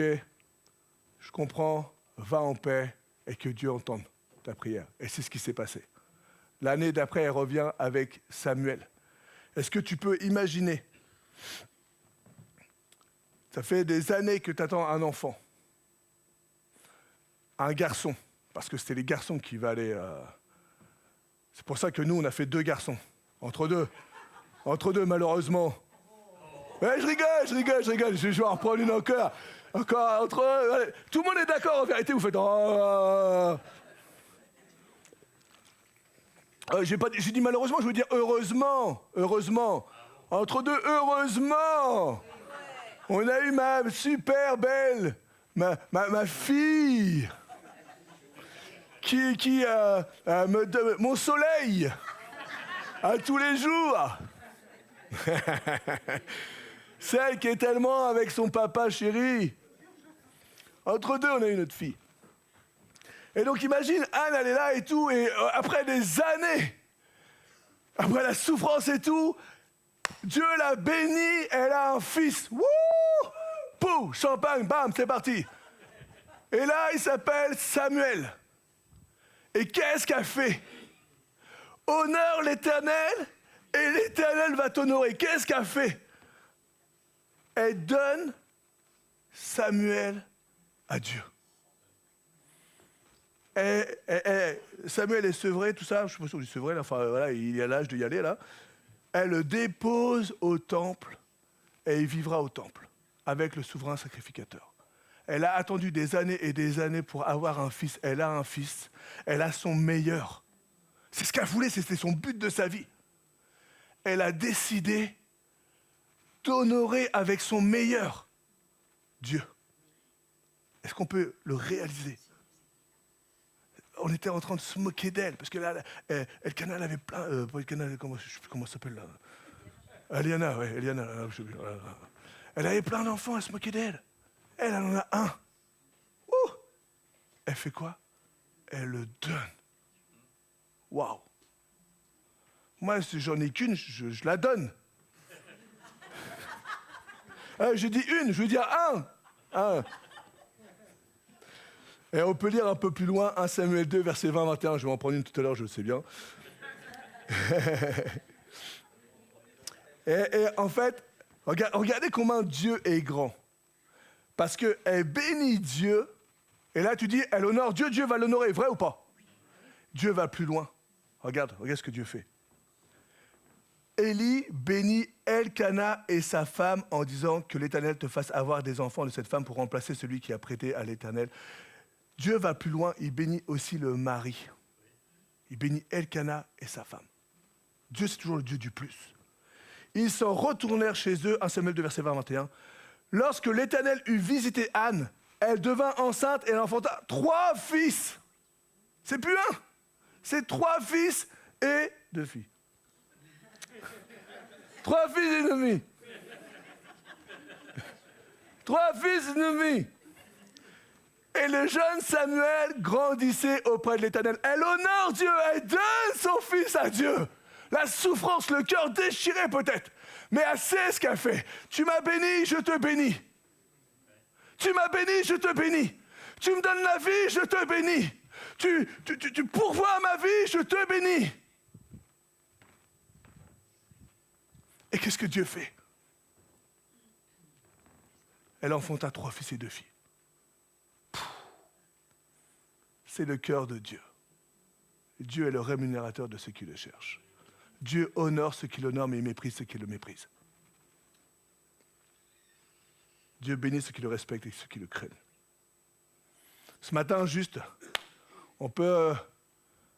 je comprends, va en paix, et que Dieu entende ta prière. Et c'est ce qui s'est passé. L'année d'après, elle revient avec Samuel. Est-ce que tu peux imaginer? Ça fait des années que tu attends un enfant, un garçon, parce que c'était les garçons qui valaient... C'est pour ça que nous, on a fait 2 garçons, entre deux, malheureusement. Ouais, je rigole, je vais en reprendre une encore, entre eux. Allez. Tout le monde est d'accord, en vérité, vous faites... j'ai dit malheureusement, je veux dire heureusement. Entre deux, heureusement. On a eu ma super belle, ma fille, qui me donne mon soleil à tous les jours. Celle qui est tellement avec son papa chéri. Entre deux, on a une autre fille. Et donc imagine, Anne, elle est là et tout, et après des années, après la souffrance et tout, Dieu l'a bénie, elle a un fils. Wouh! Pouh! Champagne, bam, c'est parti. Et là, il s'appelle Samuel. Et qu'est-ce qu'elle fait? Honore l'Éternel, et l'Éternel va t'honorer. Qu'est-ce qu'elle fait? Elle donne Samuel à Dieu. Samuel est sevré, tout ça, je ne sais pas si on dit sevré, là, enfin voilà, il est à l'âge d'y aller là. Elle le dépose au temple et il vivra au temple avec le souverain sacrificateur. Elle a attendu des années et des années pour avoir un fils. Elle a un fils, elle a son meilleur. C'est ce qu'elle voulait, c'était son but de sa vie. Elle a décidé d'honorer avec son meilleur Dieu. Est-ce qu'on peut le réaliser? On était en train de se moquer d'elle, parce que là, Elkanah, elle avait plein... Elkanah, je ne sais plus comment ça s'appelle là. Eliana, ouais, Eliana. Je sais plus, elle avait plein d'enfants, elle se moquait d'elle. Elle en a un. Ouh! Elle fait quoi? Elle le donne. Waouh! Moi, si j'en ai qu'une, je la donne. Je dis une, je veux dire un. Et on peut lire un peu plus loin, 1 Samuel 2, verset 20-21. Je vais en prendre une tout à l'heure, je le sais bien. et en fait, regardez comment Dieu est grand. Parce qu'elle bénit Dieu, et là tu dis, elle honore Dieu, Dieu va l'honorer, vrai ou pas? Dieu va plus loin. Regarde ce que Dieu fait. Élie bénit Elkanah et sa femme en disant que l'Éternel te fasse avoir des enfants de cette femme pour remplacer celui qui a prêté à l'Éternel. Dieu va plus loin, il bénit aussi le mari. Il bénit Elkanah et sa femme. Dieu, c'est toujours le Dieu du plus. Ils s'en retournèrent chez eux, 1 Samuel 2, verset 20-21. Lorsque l'Éternel eut visité Anne, elle devint enceinte et elle enfanta 3 fils. C'est plus un, c'est 3 fils et 2 filles. 3 fils et 1 demi. 3 fils et 1 demi. Et le jeune Samuel grandissait auprès de l'Éternel. Elle honore Dieu, elle donne son fils à Dieu. La souffrance, le cœur déchiré peut-être, mais elle sait ce qu'elle fait. Tu m'as béni, je te bénis. Tu m'as béni, je te bénis. Tu me donnes la vie, je te bénis. Tu pourvois ma vie, je te bénis. Et qu'est-ce que Dieu fait? Elle enfanta 3 fils et 2 filles. C'est le cœur de Dieu. Dieu est le rémunérateur de ceux qui le cherchent. Dieu honore ceux qui l'honorent, mais il méprise ceux qui le méprisent. Dieu bénit ceux qui le respectent et ceux qui le craignent. Ce matin, juste, on peut...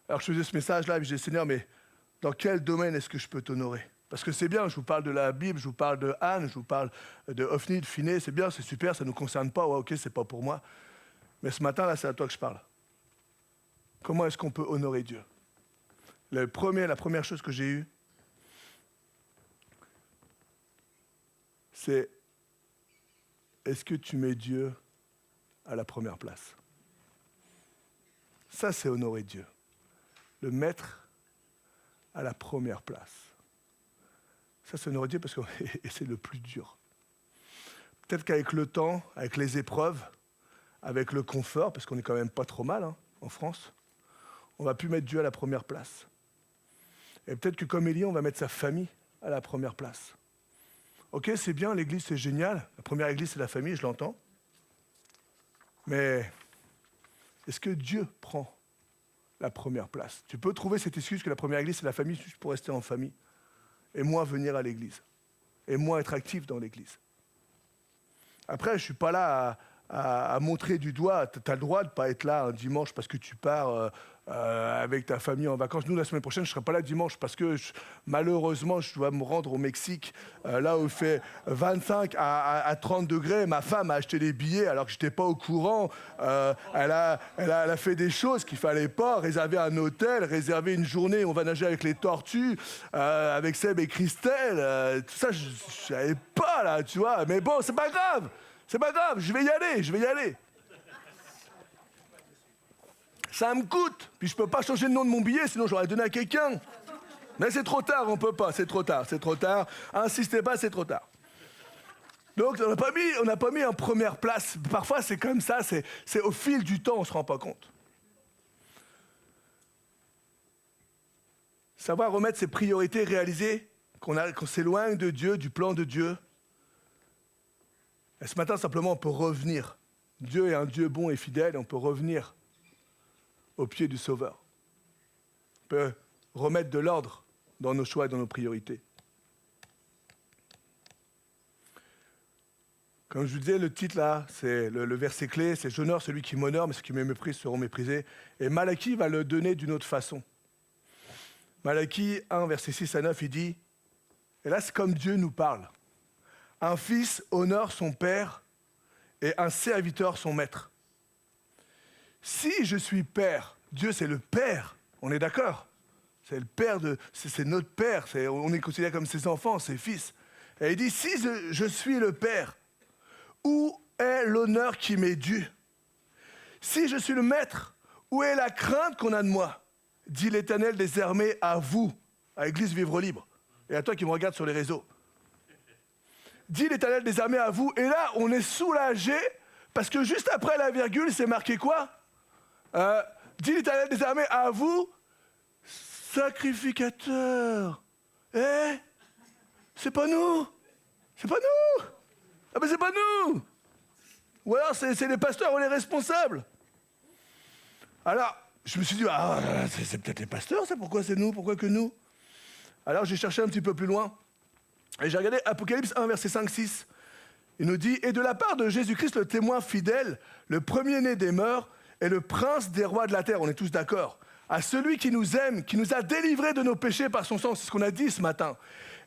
Alors je faisais ce message-là, et je disais, Seigneur, mais dans quel domaine est-ce que je peux t'honorer? Parce que c'est bien, je vous parle de la Bible, je vous parle de Anne, je vous parle de Ophni, de Finé, c'est bien, c'est super, ça ne nous concerne pas, ouais, ok, c'est pas pour moi. Mais ce matin, là, c'est à toi que je parle. Comment est-ce qu'on peut honorer Dieu? La première chose que j'ai eue, c'est est-ce que tu mets Dieu à la première place? Ça, c'est honorer Dieu. Le mettre à la première place. Ça, c'est honorer Dieu parce que c'est le plus dur. Peut-être qu'avec le temps, avec les épreuves, avec le confort, parce qu'on n'est quand même pas trop mal en France, on va plus mettre Dieu à la première place. Et peut-être que comme Élie, on va mettre sa famille à la première place. Ok, c'est bien, l'église, c'est génial. La première église, c'est la famille, je l'entends. Mais est-ce que Dieu prend la première place? Tu peux trouver cette excuse que la première église, c'est la famille, juste pour rester en famille. Et moi, venir à l'église. Et moi, être actif dans l'église. Après, je ne suis pas là à montrer du doigt. Tu as le droit de ne pas être là un dimanche parce que tu pars avec ta famille en vacances. Nous, la semaine prochaine, je ne serai pas là dimanche parce que malheureusement, je dois me rendre au Mexique, là où il fait 25 à 30 degrés. Ma femme a acheté les billets alors que je n'étais pas au courant. Elle a fait des choses qu'il ne fallait pas. Réserver un hôtel, réserver une journée où on va nager avec les tortues, avec Seb et Christelle. Tout ça, je ne savais pas, là, tu vois. Mais bon, c'est pas grave. C'est pas grave, je vais y aller. Ça me coûte, puis je peux pas changer le nom de mon billet, sinon j'aurais donné à quelqu'un. Mais c'est trop tard, on peut pas, c'est trop tard. Insistez pas, c'est trop tard. Donc on n'a pas mis en première place. Parfois c'est comme ça, c'est au fil du temps, on se rend pas compte. Savoir remettre ses priorités, réaliser qu'on s'éloigne de Dieu, du plan de Dieu. Et ce matin, simplement, on peut revenir. Dieu est un Dieu bon et fidèle, et on peut revenir au pied du Sauveur. On peut remettre de l'ordre dans nos choix et dans nos priorités. Comme je vous disais, le titre là, c'est le verset clé, c'est « J'honore celui qui m'honore, mais ceux qui me méprisent seront méprisés ». Et Malachie va le donner d'une autre façon. Malachie 1, verset 6 à 9, il dit, et là c'est comme Dieu nous parle, « Un fils honore son père et un serviteur son maître. Si je suis père, Dieu c'est le père, on est d'accord? C'est le père c'est notre père, on est considéré comme ses enfants, ses fils. Et il dit, si je suis le père, où est l'honneur qui m'est dû? Si je suis le maître, où est la crainte qu'on a de moi? Dit l'Éternel des armées à vous, à l'Église Vivre Libre, et à toi qui me regardes sur les réseaux. Dit l'Éternel des armées à vous, et là on est soulagé, parce que juste après la virgule, c'est marqué quoi? Dit l'Éternel des armées à vous, sacrificateurs. C'est pas nous. Ah ben c'est pas nous. Ou alors c'est les pasteurs ou les responsables. Alors, je me suis dit, c'est peut-être les pasteurs, ça, pourquoi c'est nous, pourquoi que nous? Alors j'ai cherché un petit peu plus loin, et j'ai regardé Apocalypse 1, verset 5-6. Il nous dit, et de la part de Jésus-Christ, le témoin fidèle, le premier-né des morts, et le prince des rois de la terre, on est tous d'accord, à celui qui nous aime, qui nous a délivrés de nos péchés par son sang, c'est ce qu'on a dit ce matin,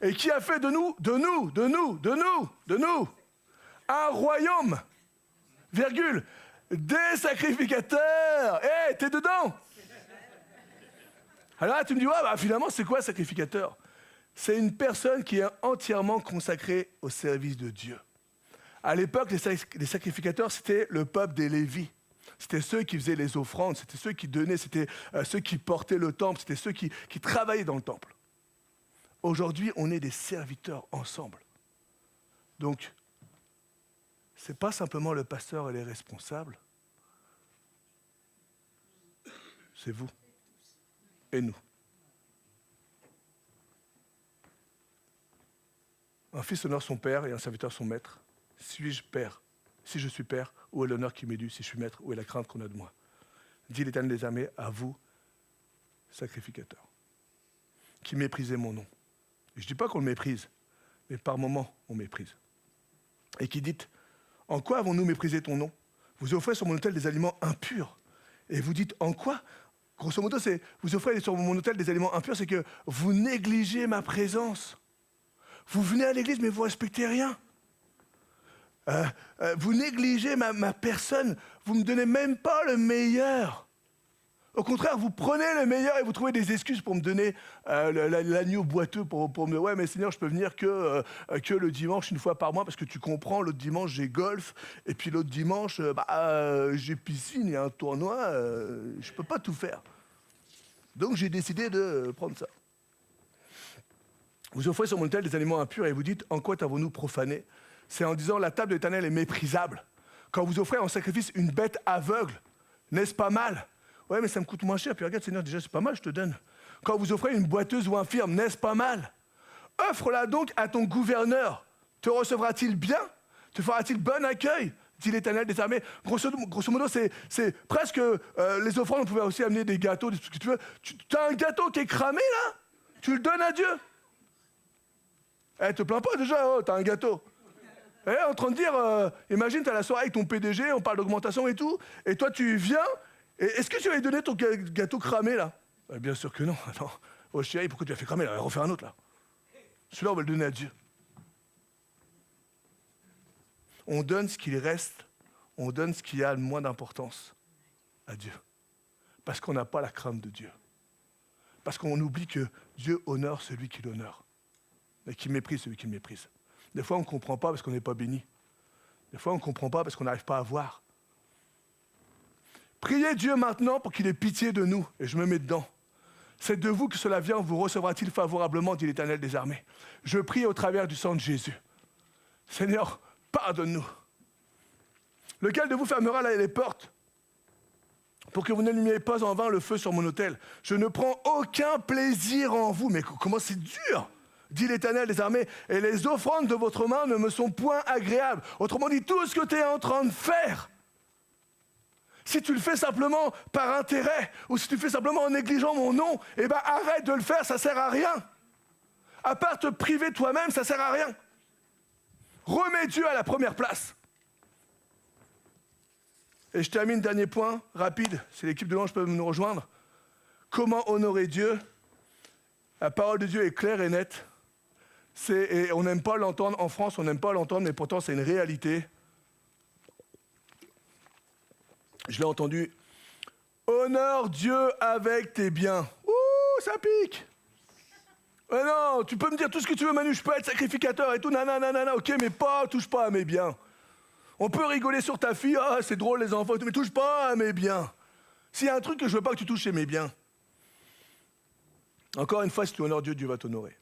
et qui a fait de nous, un royaume, virgule, des sacrificateurs. T'es dedans? Alors là, tu me dis, finalement, c'est quoi sacrificateur? C'est une personne qui est entièrement consacrée au service de Dieu. À l'époque, les sacrificateurs, c'était le peuple des Lévites. C'était ceux qui faisaient les offrandes, c'était ceux qui donnaient, c'était ceux qui portaient le temple, c'était ceux qui travaillaient dans le temple. Aujourd'hui, on est des serviteurs ensemble. Donc, ce n'est pas simplement le pasteur et les responsables, c'est vous et nous. Un fils honore son père et un serviteur son maître. Suis-je père? Si je suis père, où est l'honneur qui m'est dû? Si je suis maître, où est la crainte qu'on a de moi? Dit l'Éternel des armées à vous, sacrificateur, qui méprisait mon nom. Et je ne dis pas qu'on le méprise, mais par moments, on méprise. Et qui dit, en quoi avons-nous méprisé ton nom? Vous offrez sur mon autel des aliments impurs. Et vous dites, en quoi? Grosso modo, c'est, vous offrez sur mon autel des aliments impurs, c'est que vous négligez ma présence. Vous venez à l'église, mais vous ne respectez rien. Vous négligez ma personne. Vous ne me donnez même pas le meilleur. Au contraire, vous prenez le meilleur et vous trouvez des excuses pour me donner l'agneau boiteux pour me dire « Ouais, mais Seigneur, je peux venir que le dimanche, une fois par mois, parce que tu comprends, l'autre dimanche, j'ai golf, et puis l'autre dimanche, j'ai piscine, il y a un tournoi, je ne peux pas tout faire. » Donc, j'ai décidé de prendre ça. Vous offrez sur mon autel des aliments impurs et vous dites « En quoi t'avons-nous profané ?» C'est en disant « La table de l'Éternel est méprisable. » Quand vous offrez en sacrifice une bête aveugle, n'est-ce pas mal? Ouais, mais ça me coûte moins cher. Puis regarde, Seigneur, déjà, c'est pas mal, je te donne. Quand vous offrez une boiteuse ou infirme, n'est-ce pas mal? Offre-la donc à ton gouverneur. Te recevra-t-il bien? Te fera-t-il bon accueil? Dit l'Éternel des armées. Grosso modo, c'est presque les offrandes. On pouvait aussi amener des gâteaux, tout ce que tu veux. Tu as un gâteau qui est cramé, là? Tu le donnes à Dieu. Te plains pas déjà, oh, t'as un gâteau. En train de dire, imagine, t'as la soirée avec ton PDG, on parle d'augmentation et tout, et toi, tu viens... Et est-ce que tu vas lui donner ton gâteau cramé, là? Bien sûr que non. Attends. Oh chérie, pourquoi tu l'as fait cramer, là? Refaire un autre, là. Celui-là, on va le donner à Dieu. On donne ce qu'il reste, on donne ce qui a le moins d'importance à Dieu. Parce qu'on n'a pas la crainte de Dieu. Parce qu'on oublie que Dieu honore celui qui l'honore. Et qui méprise celui qui le méprise. Des fois, on ne comprend pas parce qu'on n'est pas béni. Des fois, on ne comprend pas parce qu'on n'arrive pas à voir. Priez Dieu maintenant pour qu'il ait pitié de nous, et je me mets dedans. C'est de vous que cela vient, vous recevra-t-il favorablement, dit l'Éternel des armées. Je prie au travers du sang de Jésus. Seigneur, pardonne-nous. Lequel de vous fermera les portes pour que vous n'allumiez pas en vain le feu sur mon autel? Je ne prends aucun plaisir en vous. Mais comment c'est dur, dit l'Éternel des armées, et les offrandes de votre main ne me sont point agréables. Autrement dit, tout ce que tu es en train de faire, si tu le fais simplement par intérêt, ou si tu le fais simplement en négligeant mon nom, arrête de le faire, ça ne sert à rien. À part te priver toi-même, ça ne sert à rien. Remets Dieu à la première place. Et je termine, dernier point, rapide, si l'équipe de louange peut nous rejoindre. Comment honorer Dieu? La parole de Dieu est claire et nette. Et on n'aime pas l'entendre, en France on n'aime pas l'entendre, mais pourtant c'est une réalité. Je l'ai entendu. Honore Dieu avec tes biens. Ouh, ça pique. Non, tu peux me dire tout ce que tu veux, Manu, je peux être sacrificateur et tout, nanana, ok, mais touche pas à mes biens. On peut rigoler sur ta fille, c'est drôle les enfants, mais touche pas à mes biens. S'il y a un truc que je veux pas que tu touches, c'est mes biens. Encore une fois, si tu honores Dieu, Dieu va t'honorer.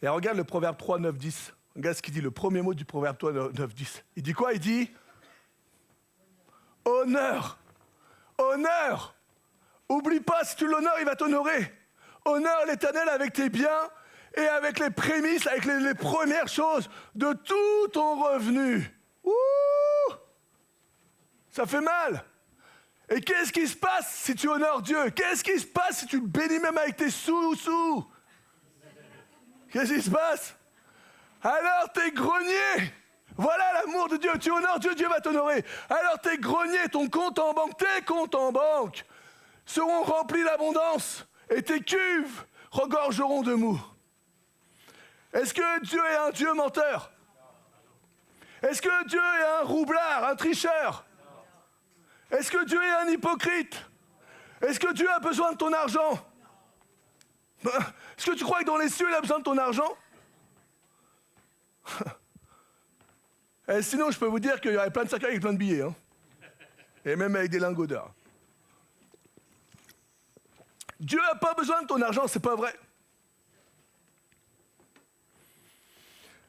Et regarde le proverbe 3, 9, 10. Regarde ce qu'il dit, le premier mot du proverbe 3, 9, 10. Il dit quoi? Il dit honneur. Honneur. Oublie pas, si tu l'honores, il va t'honorer. Honore l'Éternel avec tes biens et avec les prémices, avec les premières choses de tout ton revenu. Ouh! Ça fait mal. Et qu'est-ce qui se passe si tu honores Dieu? Qu'est-ce qui se passe si tu le bénis même avec tes sous? Qu'est-ce qui se passe? Alors t'es grognier. Voilà l'amour de Dieu. Tu honores Dieu, Dieu va t'honorer. Alors tes greniers, ton compte en banque, tes comptes en banque seront remplis d'abondance et tes cuves regorgeront de mou. Est-ce que Dieu est un Dieu menteur? Est-ce que Dieu est un roublard, un tricheur? Est-ce que Dieu est un hypocrite? Est-ce que Dieu a besoin de ton argent? Est-ce que tu crois que dans les cieux, il a besoin de ton argent? Et sinon, je peux vous dire qu'il y aurait plein de cercueils avec plein de billets. Hein. Et même avec des lingots d'or. Dieu n'a pas besoin de ton argent, c'est pas vrai.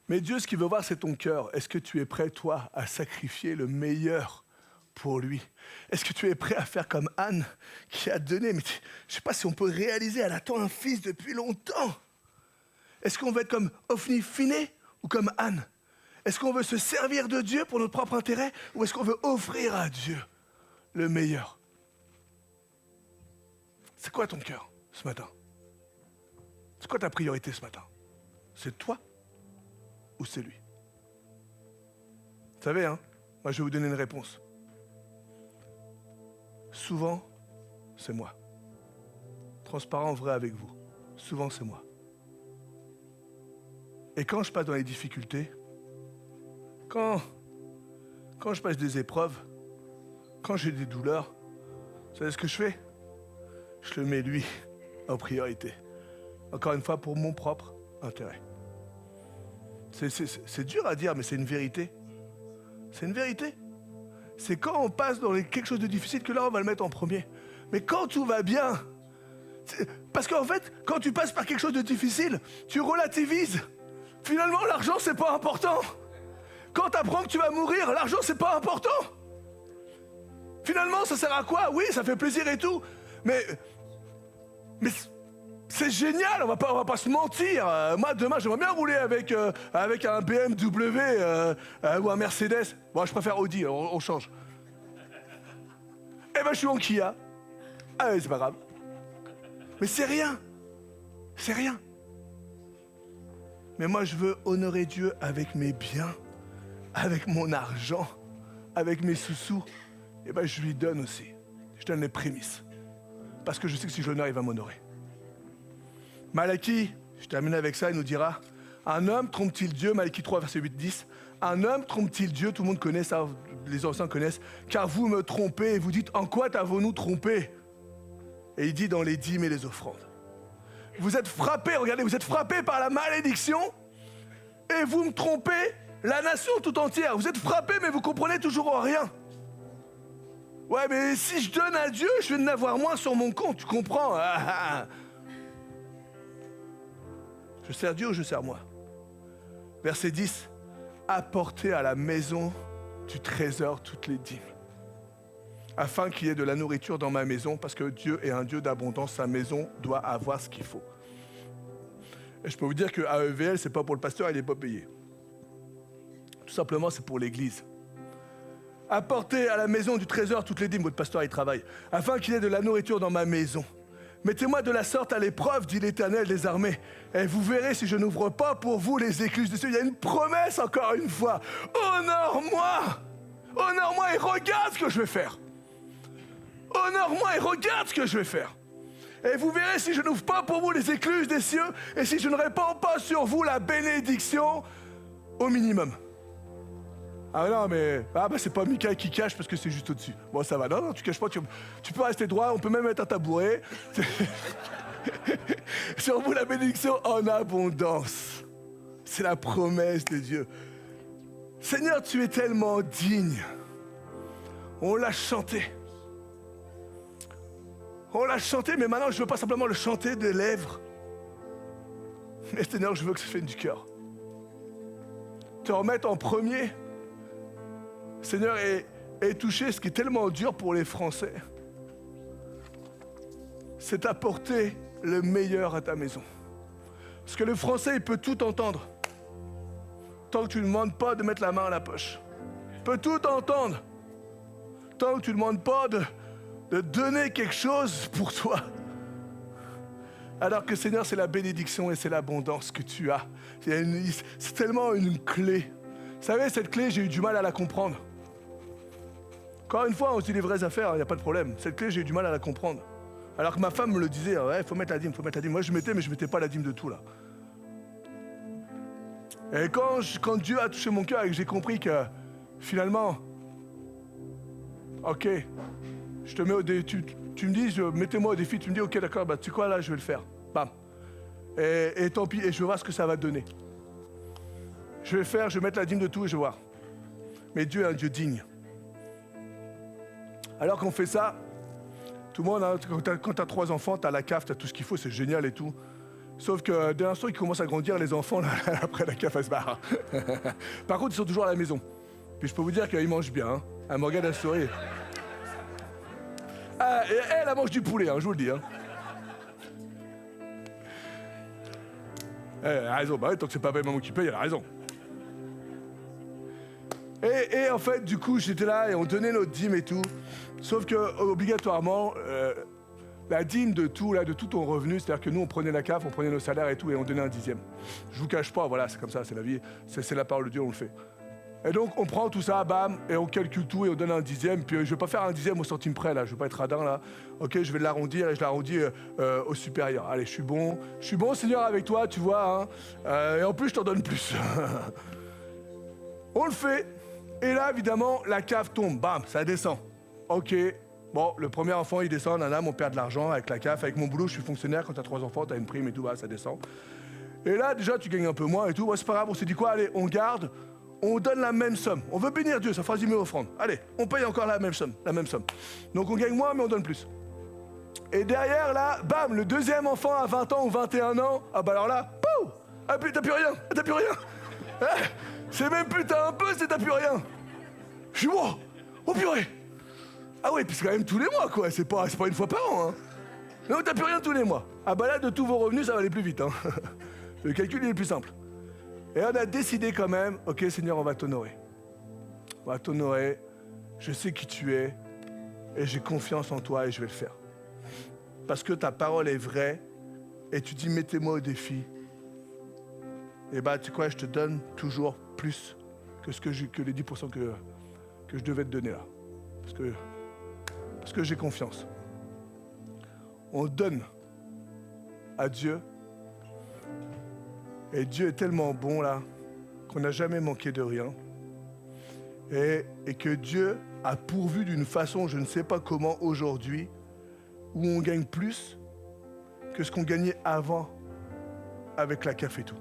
Mais Dieu, ce qu'il veut voir, c'est ton cœur. Est-ce que tu es prêt, toi, à sacrifier le meilleur pour lui? Est-ce que tu es prêt à faire comme Anne qui a donné? Mais je ne sais pas si on peut réaliser, elle attend un fils depuis longtemps. Est-ce qu'on veut être comme Ophni Phiné ou comme Anne? Est-ce qu'on veut se servir de Dieu pour notre propre intérêt ou est-ce qu'on veut offrir à Dieu le meilleur? C'est quoi ton cœur? ce matin? C'est quoi ta priorité ce matin? C'est toi ou c'est lui? Vous savez, hein, moi je vais vous donner une réponse. Souvent, c'est moi. Transparent, vrai avec vous. Souvent, c'est moi. Et quand je passe dans les difficultés, quand je passe des épreuves, quand j'ai des douleurs, vous savez ce que je fais? Je le mets lui en priorité. Encore une fois, pour mon propre intérêt. C'est dur à dire, mais c'est une vérité. C'est une vérité. C'est quand on passe dans quelque chose de difficile que là, on va le mettre en premier. Mais quand tout va bien, parce qu'en fait, quand tu passes par quelque chose de difficile, tu relativises. Finalement, l'argent, c'est pas important. Quand tu apprends que tu vas mourir, l'argent, c'est pas important. Finalement, ça sert à quoi? Oui, ça fait plaisir et tout. Mais c'est génial, on va pas se mentir. Moi, demain, j'aimerais bien rouler avec un BMW ou un Mercedes. Bon, je préfère Audi, on change. Eh ben, je suis en Kia. Ah oui, c'est pas grave. Mais c'est rien. C'est rien. Mais moi, je veux honorer Dieu avec mes biens, avec mon argent, avec mes sous-sous. Eh ben, je lui donne aussi. Je donne les prémices. Parce que je sais que si je l'honore, il va m'honorer. Malachie, je termine avec ça, il nous dira, un homme trompe-t-il Dieu, Malachie 3, verset 8-10, un homme trompe-t-il Dieu, tout le monde connaît ça, les anciens connaissent, car vous me trompez et vous dites, en quoi t'avons-nous trompé? Et il dit dans les dîmes et les offrandes. Vous êtes frappés, regardez, vous êtes frappés par la malédiction et vous me trompez la nation tout entière. Vous êtes frappés mais vous comprenez toujours rien. Ouais, mais si je donne à Dieu, je vais en avoir moins sur mon compte, tu comprends? Je sers Dieu ou je sers moi? Verset 10. Apportez à la maison du trésor toutes les dîmes, afin qu'il y ait de la nourriture dans ma maison, parce que Dieu est un Dieu d'abondance, sa maison doit avoir ce qu'il faut. Et je peux vous dire que AEVL, c'est pas pour le pasteur, il n'est pas payé. Tout simplement, c'est pour l'église. Apportez à la maison du trésor toutes les dîmes, votre pasteur il travaille, afin qu'il y ait de la nourriture dans ma maison. Mettez-moi de la sorte à l'épreuve, dit l'Éternel des armées, et vous verrez si je n'ouvre pas pour vous les écluses des cieux. Il y a une promesse encore une fois. Honore-moi! Honore-moi et regarde ce que je vais faire. Honore-moi et regarde ce que je vais faire. Et vous verrez si je n'ouvre pas pour vous les écluses des cieux, et si je ne répands pas sur vous la bénédiction au minimum. Ah non, mais c'est pas Mika qui cache parce que c'est juste au-dessus. Bon, ça va. Non, tu caches pas, tu peux rester droit, on peut même mettre un tabouret. Sur vous, la bénédiction en abondance. C'est la promesse de Dieu. Seigneur, tu es tellement digne. On l'a chanté. On l'a chanté, mais maintenant, je ne veux pas simplement le chanter des lèvres. Mais Seigneur, je veux que ça vienne du cœur. Te remettre en premier. Seigneur, et toucher ce qui est tellement dur pour les Français, c'est apporter le meilleur à ta maison. Parce que le Français, il peut tout entendre. Tant que tu ne demandes pas de mettre la main à la poche. Il peut tout entendre. Tant que tu ne demandes pas de donner quelque chose pour toi. Alors que Seigneur, c'est la bénédiction et c'est l'abondance que tu as. C'est tellement une clé. Vous savez, cette clé, j'ai eu du mal à la comprendre. Encore une fois, on se dit les vraies affaires, il n'y a pas de problème. Cette clé, j'ai eu du mal à la comprendre. Alors que ma femme me le disait, ouais, faut mettre la dîme, faut mettre la dîme. Moi, je mettais, mais je mettais pas la dîme de tout, là. Et quand Dieu a touché mon cœur et que j'ai compris que, finalement, ok, je te mets au défi, tu me dis, mettez-moi au défi, tu me dis, ok, d'accord, tu sais quoi, là, je vais le faire. Bam. Et tant pis, et je vais voir ce que ça va donner. Je vais le faire, je vais mettre la dîme de tout et je vais voir. Mais Dieu est un Dieu digne. Alors qu'on fait ça, tout le monde, hein, quand tu as 3 enfants, tu as la cave, tu as tout ce qu'il faut, c'est génial et tout. Sauf que dès l'instant qu'ils commencent à grandir, les enfants, là, après la cave, elle se barre. Par contre, ils sont toujours à la maison. Puis je peux vous dire qu'ils mangent bien. Hein. Ah, Morgane a souri. Ah, et elle mange du poulet, hein, je vous le dis. Hein. Elle a raison, bah ouais, tant que c'est papa et maman qui payent, elle a raison. Et en fait, du coup, j'étais là et on donnait notre dîme et tout. Sauf que, obligatoirement, la dîme de tout, là, de tout ton revenu, c'est-à-dire que nous, on prenait la CAF, on prenait nos salaires et tout, et on donnait un dixième. Je vous cache pas, voilà, c'est comme ça, c'est la vie, c'est la parole de Dieu, on le fait. Et donc, on prend tout ça, bam, et on calcule tout, et on donne un dixième, puis je vais pas faire un dixième au centime près, là, je vais pas être radin, là. Ok, je vais l'arrondir, et je l'arrondis au supérieur. Allez, je suis bon, Seigneur, avec toi, tu vois, hein. Et en plus, je t'en donne plus. On le fait, et là, évidemment, la CAF tombe, bam, ça descend. Ok. Bon, le premier enfant, il descend, nana, on perd de l'argent avec la CAF, avec mon boulot, je suis fonctionnaire, quand t'as 3 enfants, t'as une prime et tout, bah, ça descend. Et là, déjà, tu gagnes un peu moins et tout, ouais, c'est pas grave, on s'est dit quoi, allez, on garde, on donne la même somme. On veut bénir Dieu, ça fera 10 000 offrandes. Allez, on paye encore la même somme. Donc on gagne moins, mais on donne plus. Et derrière, là, bam, le deuxième enfant à 20 ans ou 21 ans, ah bah alors là, pouf, ah puis t'as plus rien. C'est même plus t'as un peu, c'est t'as plus rien. Je suis wow, oh purée. Ah ouais, puis c'est quand même tous les mois, quoi. C'est pas une fois par an, hein. Non, t'as plus rien tous les mois. Ah bah là, de tous vos revenus, ça va aller plus vite, hein. Le calcul, il est plus simple. Et on a décidé quand même, ok, Seigneur, on va t'honorer. On va t'honorer. Je sais qui tu es. Et j'ai confiance en toi et je vais le faire. Parce que ta parole est vraie. Et tu dis, mettez-moi au défi. Et bah, tu sais quoi, je te donne toujours plus que les 10% que je devais te donner là. Parce que j'ai confiance. On donne à Dieu. Et Dieu est tellement bon là qu'on n'a jamais manqué de rien. Et que Dieu a pourvu d'une façon, je ne sais pas comment aujourd'hui, où on gagne plus que ce qu'on gagnait avant avec la CAF et tout.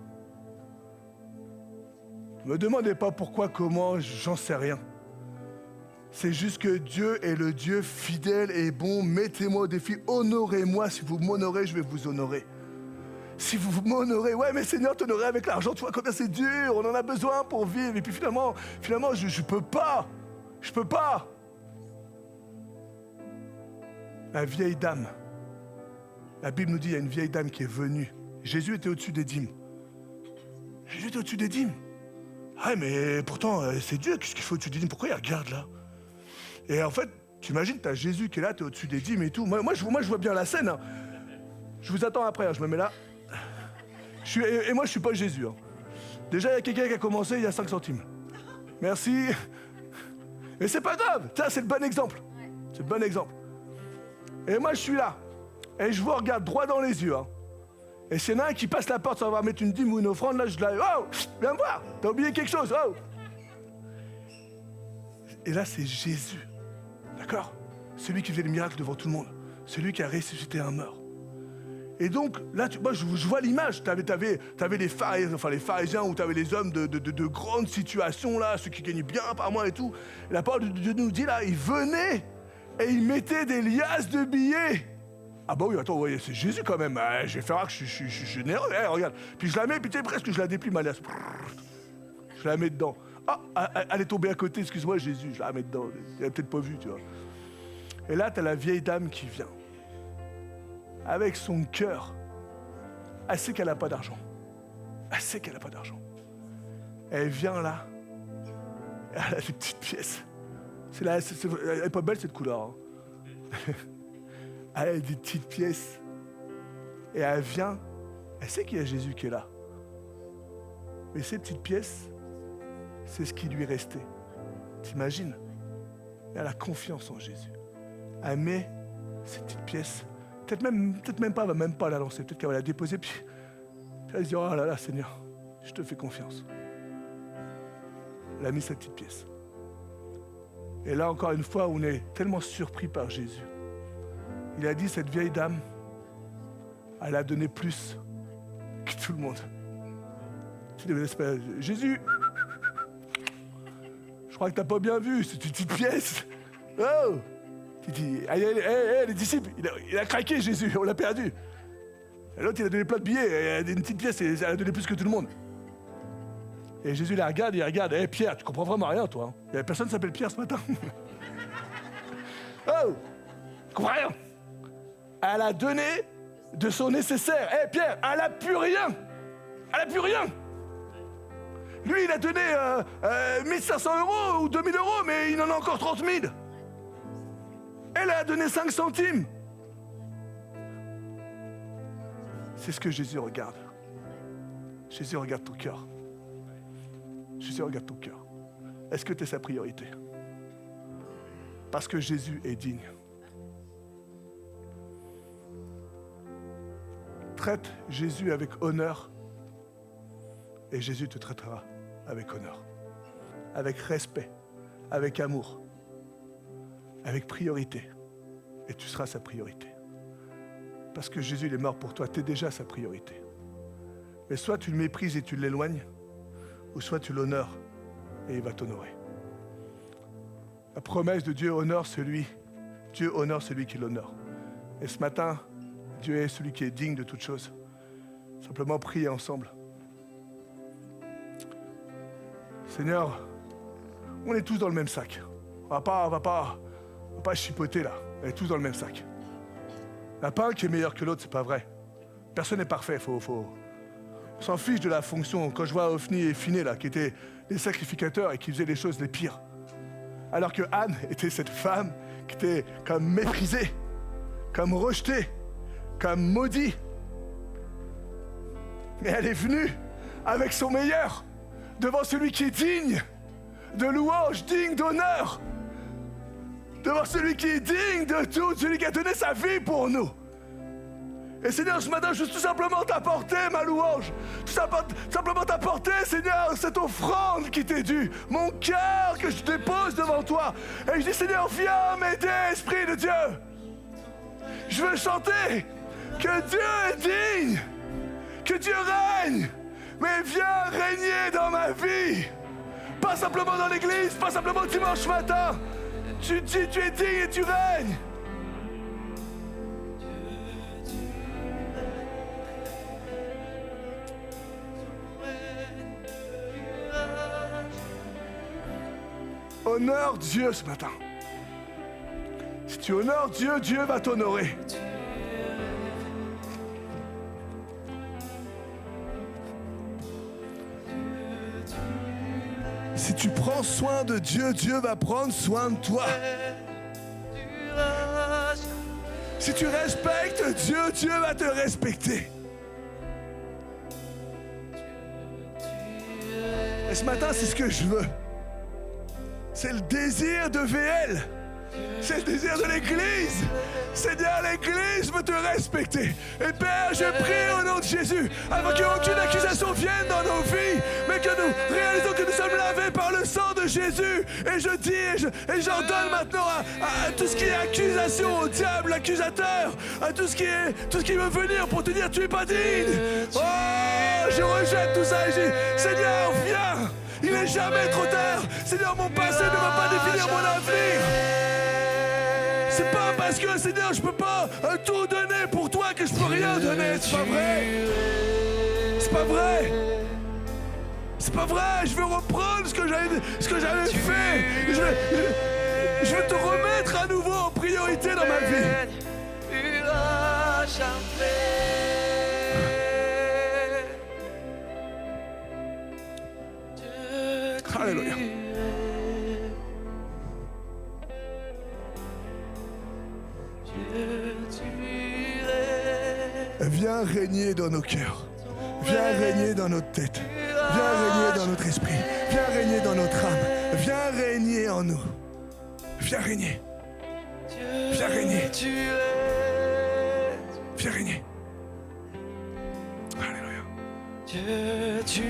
Ne me demandez pas pourquoi, comment, j'en sais rien. C'est juste que Dieu est le Dieu fidèle et bon. Mettez-moi au défi, honorez-moi. Si vous m'honorez, je vais vous honorer. Si vous m'honorez, ouais, mais Seigneur, t'honorer avec l'argent, tu vois combien c'est dur, on en a besoin pour vivre. Et puis finalement, je peux pas. La vieille dame, la Bible nous dit, il y a une vieille dame qui est venue. Jésus était au-dessus des dîmes. Ah, mais pourtant, c'est Dieu, qu'est-ce qu'il faut au-dessus des dîmes? Pourquoi il regarde là? Et en fait, tu imagines, t'as Jésus qui est là, t'es au-dessus des dîmes et tout. Moi, je vois bien la scène. Hein. Je vous attends après, hein, je me mets là. Et moi, je suis pas Jésus. Hein. Déjà, il y a quelqu'un qui a commencé, il y a 5 centimes. Merci. Mais c'est pas grave, ça, c'est le bon exemple. Et moi, je suis là. Et je vous regarde droit dans les yeux. Hein. Et s'il y en a un qui passe la porte sans avoir mettre une dîme ou une offrande, là, je dis, oh, viens me voir, t'as oublié quelque chose, oh. Et là, c'est Jésus. D'accord? Celui qui faisait les miracles devant tout le monde. Celui qui a ressuscité un mort. Et donc, là, moi, je vois l'image. T'avais les pharisiens, où t'avais les hommes de grandes situations, là, ceux qui gagnaient bien par mois et tout. Et la parole de Dieu nous dit, là, ils venaient et ils mettaient des liasses de billets. Ah bah oui, attends, ouais, c'est Jésus quand même. Je vais faire que je suis généreux. Regarde. Puis je la mets, puis tu sais, presque je la déplie, ma liasse. Je la mets dedans. Ah, elle est tombée à côté, excuse-moi Jésus, je la mets dedans. Elle n'a peut-être pas vu, tu vois. Et là, t'as la vieille dame qui vient. Avec son cœur. Elle sait qu'elle n'a pas d'argent. Elle vient là. Elle a des petites pièces. Elle est pas belle cette couleur. Hein. Elle a des petites pièces. Et elle vient. Elle sait qu'il y a Jésus qui est là. Mais ces petites pièces, c'est ce qui lui restait. T'imagines? Elle a confiance en Jésus. Elle met ces petites pièces. Peut-être même pas, elle va même pas la lancer. Peut-être qu'elle va la déposer. Puis elle se dit, oh là là, Seigneur, je te fais confiance. Elle a mis cette petite pièce. Et là, encore une fois, on est tellement surpris par Jésus. Il a dit, cette vieille dame, elle a donné plus que tout le monde. Jésus, je crois que t'as pas bien vu, c'est une petite pièce. Oh! Les disciples, il a craqué Jésus, on l'a perdu. Et l'autre, il a donné plein de billets, il a une petite pièce, elle a donné plus que tout le monde. Et Jésus la regarde, il regarde, Pierre, tu comprends vraiment rien, toi. Il y avait personne qui s'appelle Pierre ce matin. Oh! Tu comprends rien. Elle a donné de son nécessaire. Pierre, elle n'a plus rien. Lui, il a donné 1500 € ou 2000 €, mais il en a encore 30 000. Elle a donné 5 centimes. C'est ce que Jésus regarde. Jésus regarde ton cœur. Jésus regarde ton cœur. Est-ce que tu es sa priorité? Parce que Jésus est digne. Traite Jésus avec honneur et Jésus te traitera avec honneur, avec respect, avec amour, avec priorité. Et tu seras sa priorité. Parce que Jésus il est mort pour toi, tu es déjà sa priorité. Mais soit tu le méprises et tu l'éloignes, ou soit tu l'honores et il va t'honorer. La promesse de Dieu honore celui qui l'honore. Et ce matin, Dieu est celui qui est digne de toutes choses. Simplement prier ensemble. Seigneur, on est tous dans le même sac. On va pas chipoter là. On est tous dans le même sac. Il n'y en a pas un qui est meilleur que l'autre, c'est pas vrai. Personne n'est parfait. On s'en fiche de la fonction. Quand je vois Ophni et Phiné là, qui étaient les sacrificateurs et qui faisaient les choses les pires. Alors que Anne était cette femme qui était comme méprisée, comme rejetée, comme maudite. Mais elle est venue avec son meilleur, devant celui qui est digne de louange, digne d'honneur, devant celui qui est digne de tout, celui qui a donné sa vie pour nous. Et Seigneur, ce matin, je veux tout simplement t'apporter ma louange. Tout simplement t'apporter, Seigneur, cette offrande qui t'est due. Mon cœur que je dépose devant toi. Et je dis, Seigneur, viens m'aider, Esprit de Dieu. Je veux chanter que Dieu est digne, que Dieu règne. Mais viens régner dans ma vie. Pas simplement dans l'église, pas simplement dimanche matin. Tu es digne et tu règnes. Honore Dieu ce matin. Si tu honores Dieu, Dieu va t'honorer. Si tu prends soin de Dieu, Dieu va prendre soin de toi. Si tu respectes Dieu, Dieu va te respecter. Et ce matin, c'est ce que je veux. C'est le désir de VL. C'est le désir de l'Église. Seigneur, l'Église veut te respecter. Et Père, je prie au nom de Jésus, avant qu'aucune accusation vienne dans nos vies, mais que nous réalisons que nous sommes lavés par le sang de Jésus. Et je dis, et j'ordonne maintenant à tout ce qui est accusation, au diable, l'accusateur, à tout ce qui veut venir pour te dire tu es pas digne. Oh, je rejette tout ça et je dis, Seigneur, viens. Il n'est jamais trop tard. Seigneur, mon passé ne va pas définir mon avenir. C'est pas parce que, Seigneur, je peux pas tout donner pour toi que je peux rien donner. C'est pas vrai. C'est pas vrai. C'est pas vrai. Je veux reprendre ce que j'avais fait. Je veux te remettre à nouveau en priorité dans ma vie. Alléluia. Viens régner dans nos cœurs. Viens régner dans notre tête. Viens régner dans notre esprit. Viens régner dans notre âme. Viens régner en nous. Viens régner. Viens régner. Viens régner. Alléluia. Dieu, tu